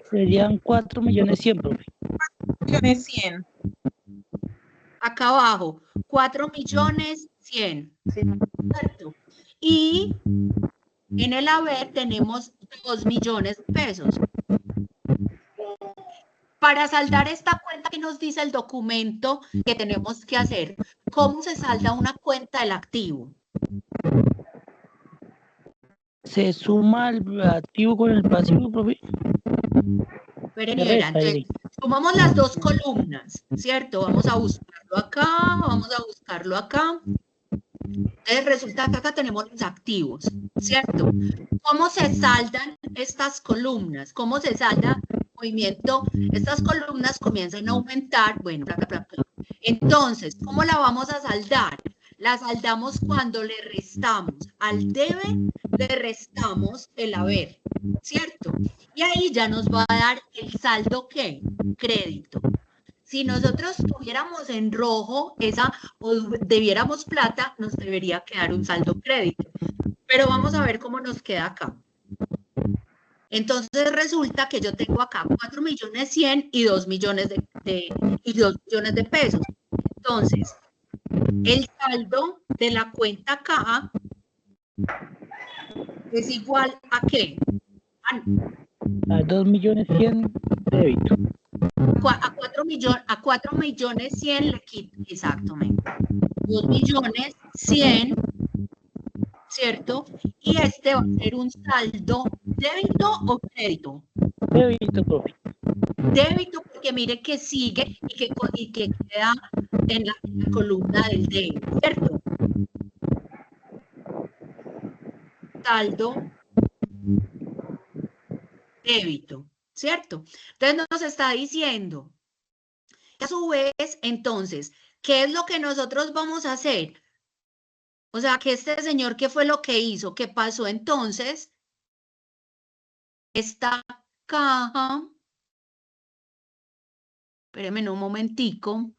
Serían 4.100.000, profe. 1.100.000. Acá abajo, 4.100.000, ¿cierto? Y en el haber tenemos 2 millones de pesos. Para saldar esta cuenta que nos dice el documento que tenemos que hacer, ¿cómo se salda una cuenta del activo? Se suma el activo con el pasivo, profe. Entonces, sumamos las dos columnas, ¿cierto? Vamos a buscarlo acá, Entonces resulta que acá tenemos los activos, ¿cierto? ¿Cómo se saldan estas columnas? ¿Cómo se salda el movimiento? Estas columnas comienzan a aumentar, bueno, bla, bla, bla, bla. Entonces, ¿cómo la vamos a saldar? La saldamos cuando le restamos al debe, le restamos el haber, ¿cierto? Y ahí ya nos va a dar el saldo, ¿qué? Crédito. Si nosotros tuviéramos en rojo o debiéramos plata, nos debería quedar un saldo crédito. Pero vamos a ver cómo nos queda acá. Entonces resulta que yo tengo acá 4.100.000 y 2 millones de pesos. Entonces, el saldo de la cuenta caja es igual a ¿qué? A 2.100.000 débito. A 4.100.000 le quito, exactamente. 2.100.000, ¿cierto? Y este va a ser un saldo débito o crédito. Débito, profe. Débito, porque mire que sigue y que queda en la columna del débito, ¿cierto? Saldo débito, ¿cierto? Entonces nos está diciendo que a su vez, entonces, ¿qué es lo que nosotros vamos a hacer? O sea, que este señor, ¿qué fue lo que hizo? ¿Qué pasó entonces? Esta caja. Espérenme un momentico.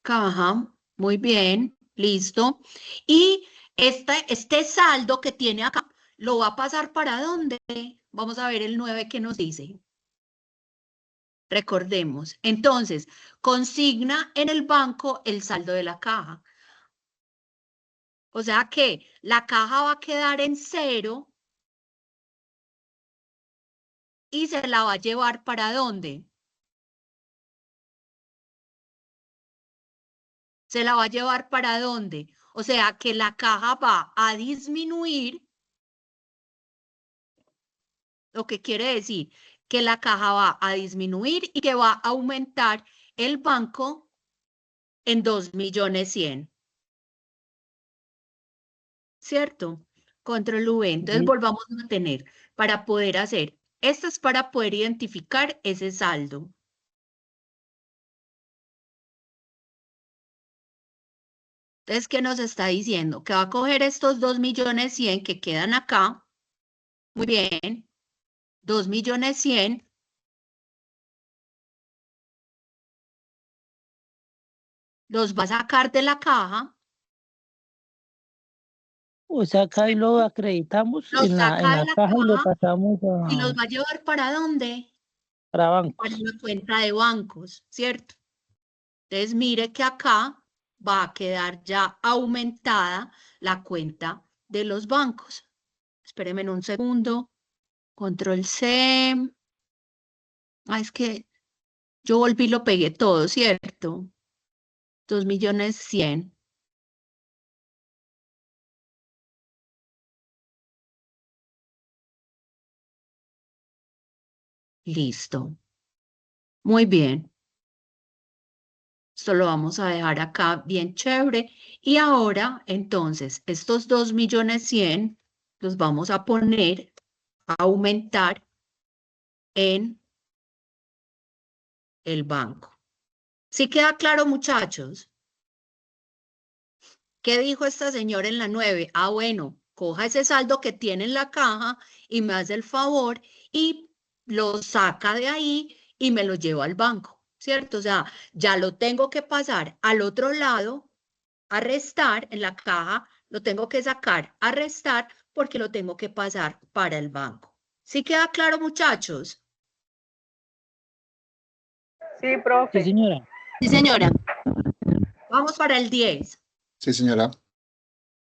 Caja, muy bien, listo. Y este saldo que tiene acá, ¿lo va a pasar para dónde? Vamos a ver el 9 que nos dice. Recordemos. Entonces, consigna en el banco el saldo de la caja. O sea que la caja va a quedar en 0 y se la va a llevar ¿para dónde? ¿Se la va a llevar para dónde? O sea que la caja va a disminuir, lo que quiere decir que la caja va a disminuir y que va a aumentar el banco en 2.100.000. ¿Cierto? Control V. Entonces volvamos a tener para poder hacer. Esto es para poder identificar ese saldo. Entonces, ¿qué nos está diciendo? Que va a coger estos 2.100.000 que quedan acá. Muy bien. 2.100.000. Los va a sacar de la caja. O sea, acá y lo acreditamos Los en saca de la la caja y lo caja pasamos y los va a llevar ¿para dónde? para Para bancos. una cuenta de bancos, ¿cierto? Entonces, mire que acá va a quedar ya aumentada la cuenta de los bancos. Espérenme un segundo. Control C. Ah, es que yo volví y lo pegué todo, ¿cierto? 2.100.000. Listo. Muy bien. Esto lo vamos a dejar acá bien chévere. Y ahora, entonces, estos 2.100.000 los vamos a poner, a aumentar en el banco. ¿Sí queda claro, muchachos? ¿Qué dijo esta señora en la 9? Ah, bueno, coja ese saldo que tiene en la caja y me hace el favor y lo saca de ahí y me lo lleva al banco, ¿cierto? O sea, ya lo tengo que pasar al otro lado, a restar en la caja, lo tengo que sacar a restar porque lo tengo que pasar para el banco. ¿Sí queda claro, muchachos? Sí, Sí, profe. señora. Sí, señora. Vamos para el 10. Sí, señora.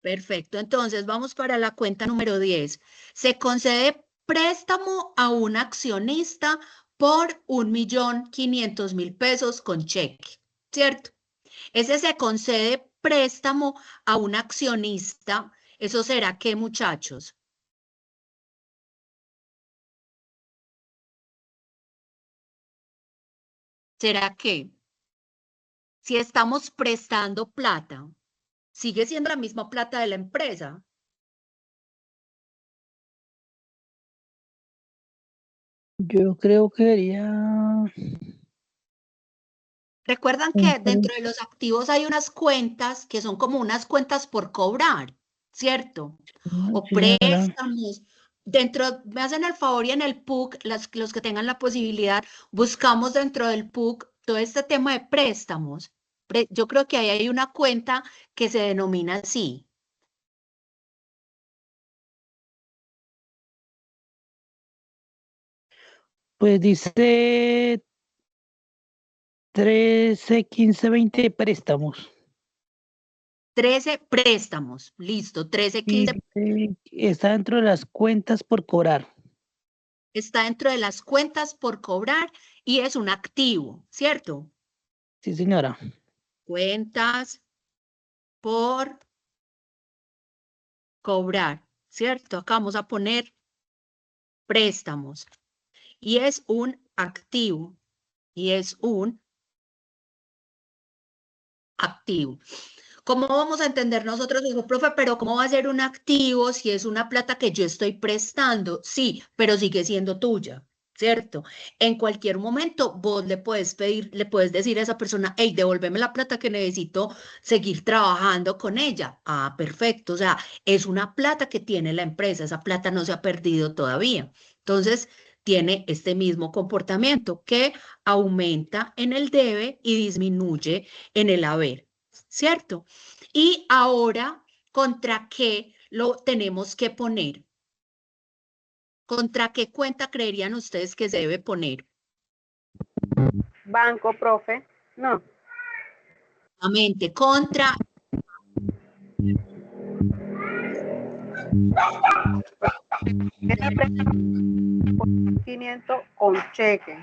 Perfecto, entonces vamos para la cuenta número 10. Se concede préstamo a un accionista por 1.500.000 pesos con cheque, ¿cierto? Ese se concede préstamo a un accionista. ¿Eso será qué, muchachos? ¿Será qué? Si estamos prestando plata, sigue siendo la misma plata de la empresa. Yo creo que sería Recuerdan que dentro de los activos hay unas cuentas que son como unas cuentas por cobrar, ¿cierto? O señora. préstamos. Dentro, me hacen el favor y en el PUC, los que tengan la posibilidad, buscamos dentro del PUC todo este tema de préstamos. Yo creo que ahí hay una cuenta que se denomina así. Pues dice 13, 15, 20 préstamos. 13 préstamos, listo, 13, Y 15, está dentro de las cuentas por cobrar. está dentro de las cuentas por cobrar y es un activo, ¿cierto? Sí, señora. Cuentas por cobrar, ¿cierto? Acá vamos a poner préstamos y es un activo y es un activo. ¿Cómo vamos a entender nosotros eso, profe? Pero ¿cómo va a ser un activo si es una plata que yo estoy prestando? Sí, pero sigue siendo tuya, ¿cierto? En cualquier momento vos le puedes pedir, le puedes decir a esa persona, hey, devuélveme la plata que necesito seguir trabajando con ella. Ah, perfecto, o sea, es una plata que tiene la empresa, esa plata no se ha perdido todavía. Entonces, tiene este mismo comportamiento que aumenta en el debe y disminuye en el haber, ¿cierto? Y ahora, ¿contra qué lo tenemos que poner? ¿Contra qué cuenta creerían ustedes que se debe poner? Banco, profe. No. Nuevamente, contra 500 con cheque.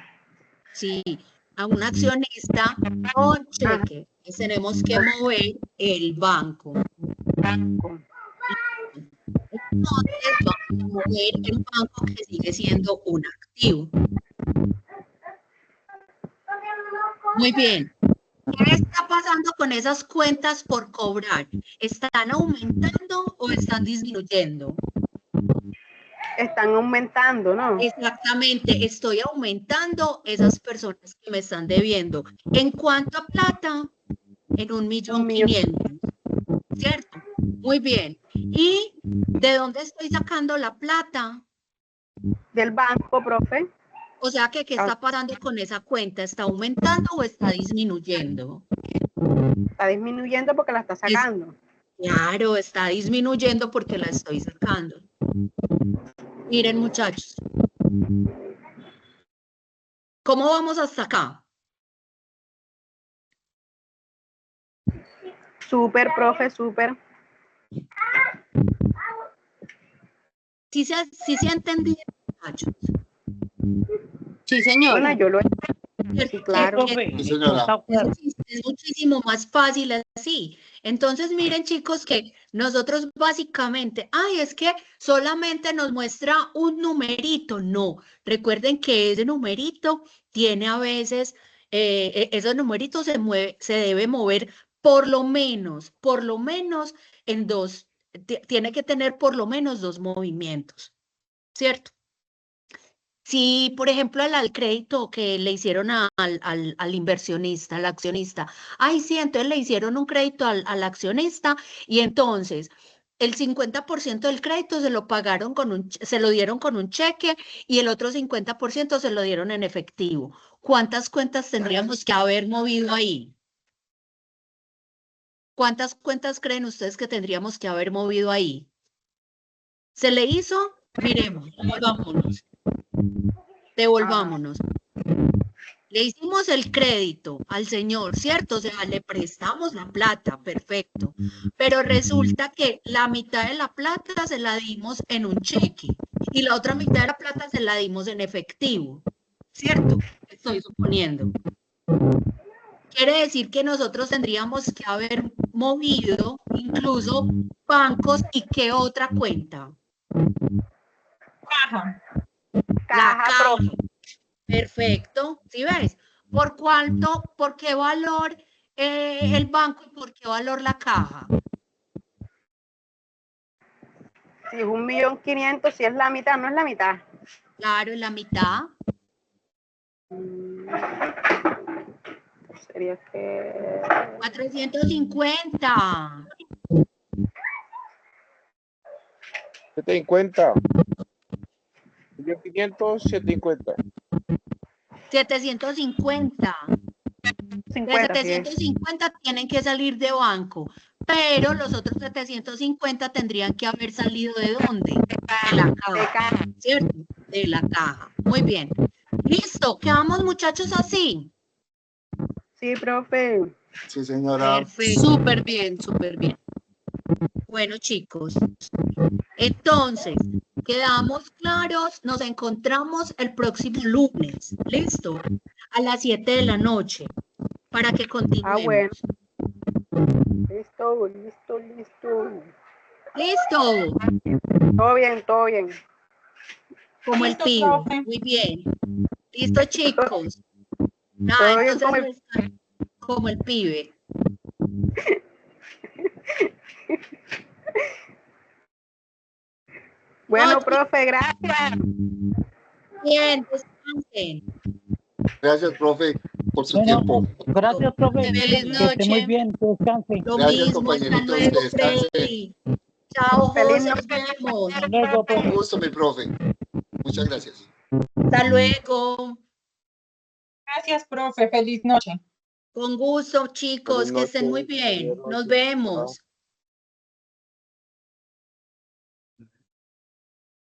sí, a un accionista con cheque. Entonces, tenemos que mover el banco. Banco. Entonces vamos a mover el banco que sigue siendo un activo. Muy bien. ¿Qué está pasando con esas cuentas por cobrar? ¿Están aumentando o están disminuyendo? Están aumentando, ¿no? Exactamente, estoy aumentando esas personas que me están debiendo. ¿En cuánto a plata? En 1.500.000, ¿cierto? Muy bien. ¿Y de dónde estoy sacando la plata? Del banco, profe. O sea, ¿qué está pasando con esa cuenta? ¿Está aumentando o está disminuyendo? Está disminuyendo porque la está sacando. Claro, está disminuyendo porque la estoy sacando. Miren, muchachos. ¿Cómo vamos hasta acá? Súper, profe, súper. ¿Sí se ha entendido, muchachos? Sí, señora. Bueno, yo lo sí, claro. Sí, señora. Es muchísimo más fácil así. Entonces, miren, chicos, que nosotros básicamente, ay, es que solamente nos muestra un numerito. No, recuerden que ese numerito tiene a veces, ese numerito se debe mover por lo menos en dos, tiene que tener por lo menos dos movimientos, ¿cierto? Si, por ejemplo, al crédito que le hicieron al inversionista, al accionista, ay, sí, entonces le hicieron un crédito al accionista y entonces el 50% del crédito se lo pagaron se lo dieron con un cheque y el otro 50% se lo dieron en efectivo. ¿Cuántas cuentas tendríamos que haber movido ahí? ¿Cuántas cuentas creen ustedes que tendríamos que haber movido ahí? ¿Se le hizo? Miremos, devolvámonos. Le hicimos el crédito al señor, ¿cierto? O sea, le prestamos la plata, perfecto. Pero resulta que la mitad de la plata se la dimos en un cheque y la otra mitad de la plata se la dimos en efectivo, ¿cierto? Estoy suponiendo. Quiere decir que nosotros tendríamos que haber movido incluso bancos y qué otra cuenta. Caja. La caja. Perfecto, ¿sí ves? ¿Por cuánto, por qué valor el banco y por qué valor la caja? Si es 1.500.000, si es la mitad, no es la mitad. Claro, la mitad. Sería que 450. 750. 1.500, 750. 750. De 50, sí es. 750 tienen que salir de banco, pero los otros 750 tendrían que haber salido ¿de dónde? De la caja, ¿cierto? De la caja. Muy bien. Listo, quedamos muchachos así. Sí, profe. Sí, señora. Perfecto. Súper bien, súper bien. Bueno, chicos, entonces, quedamos claros, nos encontramos el próximo lunes, ¿listo? A las 7 de la noche, para que continuemos. Ah, bueno. Listo, listo, listo. ¿Listo? Todo bien, todo bien. Como el Listo, pibe. profe. Muy bien. ¿Listo, chicos? Todo bien Entonces, como el pibe. Bueno, Oye, profe, gracias. bien, descansen. Gracias, profe, por su Bueno, tiempo. gracias, profe. Feliz Que esté noche. muy bien, que descanse. Lo Gracias, mismo, hasta compañeritos, luego, que descansen. Freddy. Chao, Feliz José, nos noche. vemos. Hasta luego, profe. Un gusto, mi profe. Muchas gracias. Hasta luego. Gracias, profe. Feliz noche. Con gusto, chicos, Feliz que estén muy noche, bien. feliz Nos noche. vemos.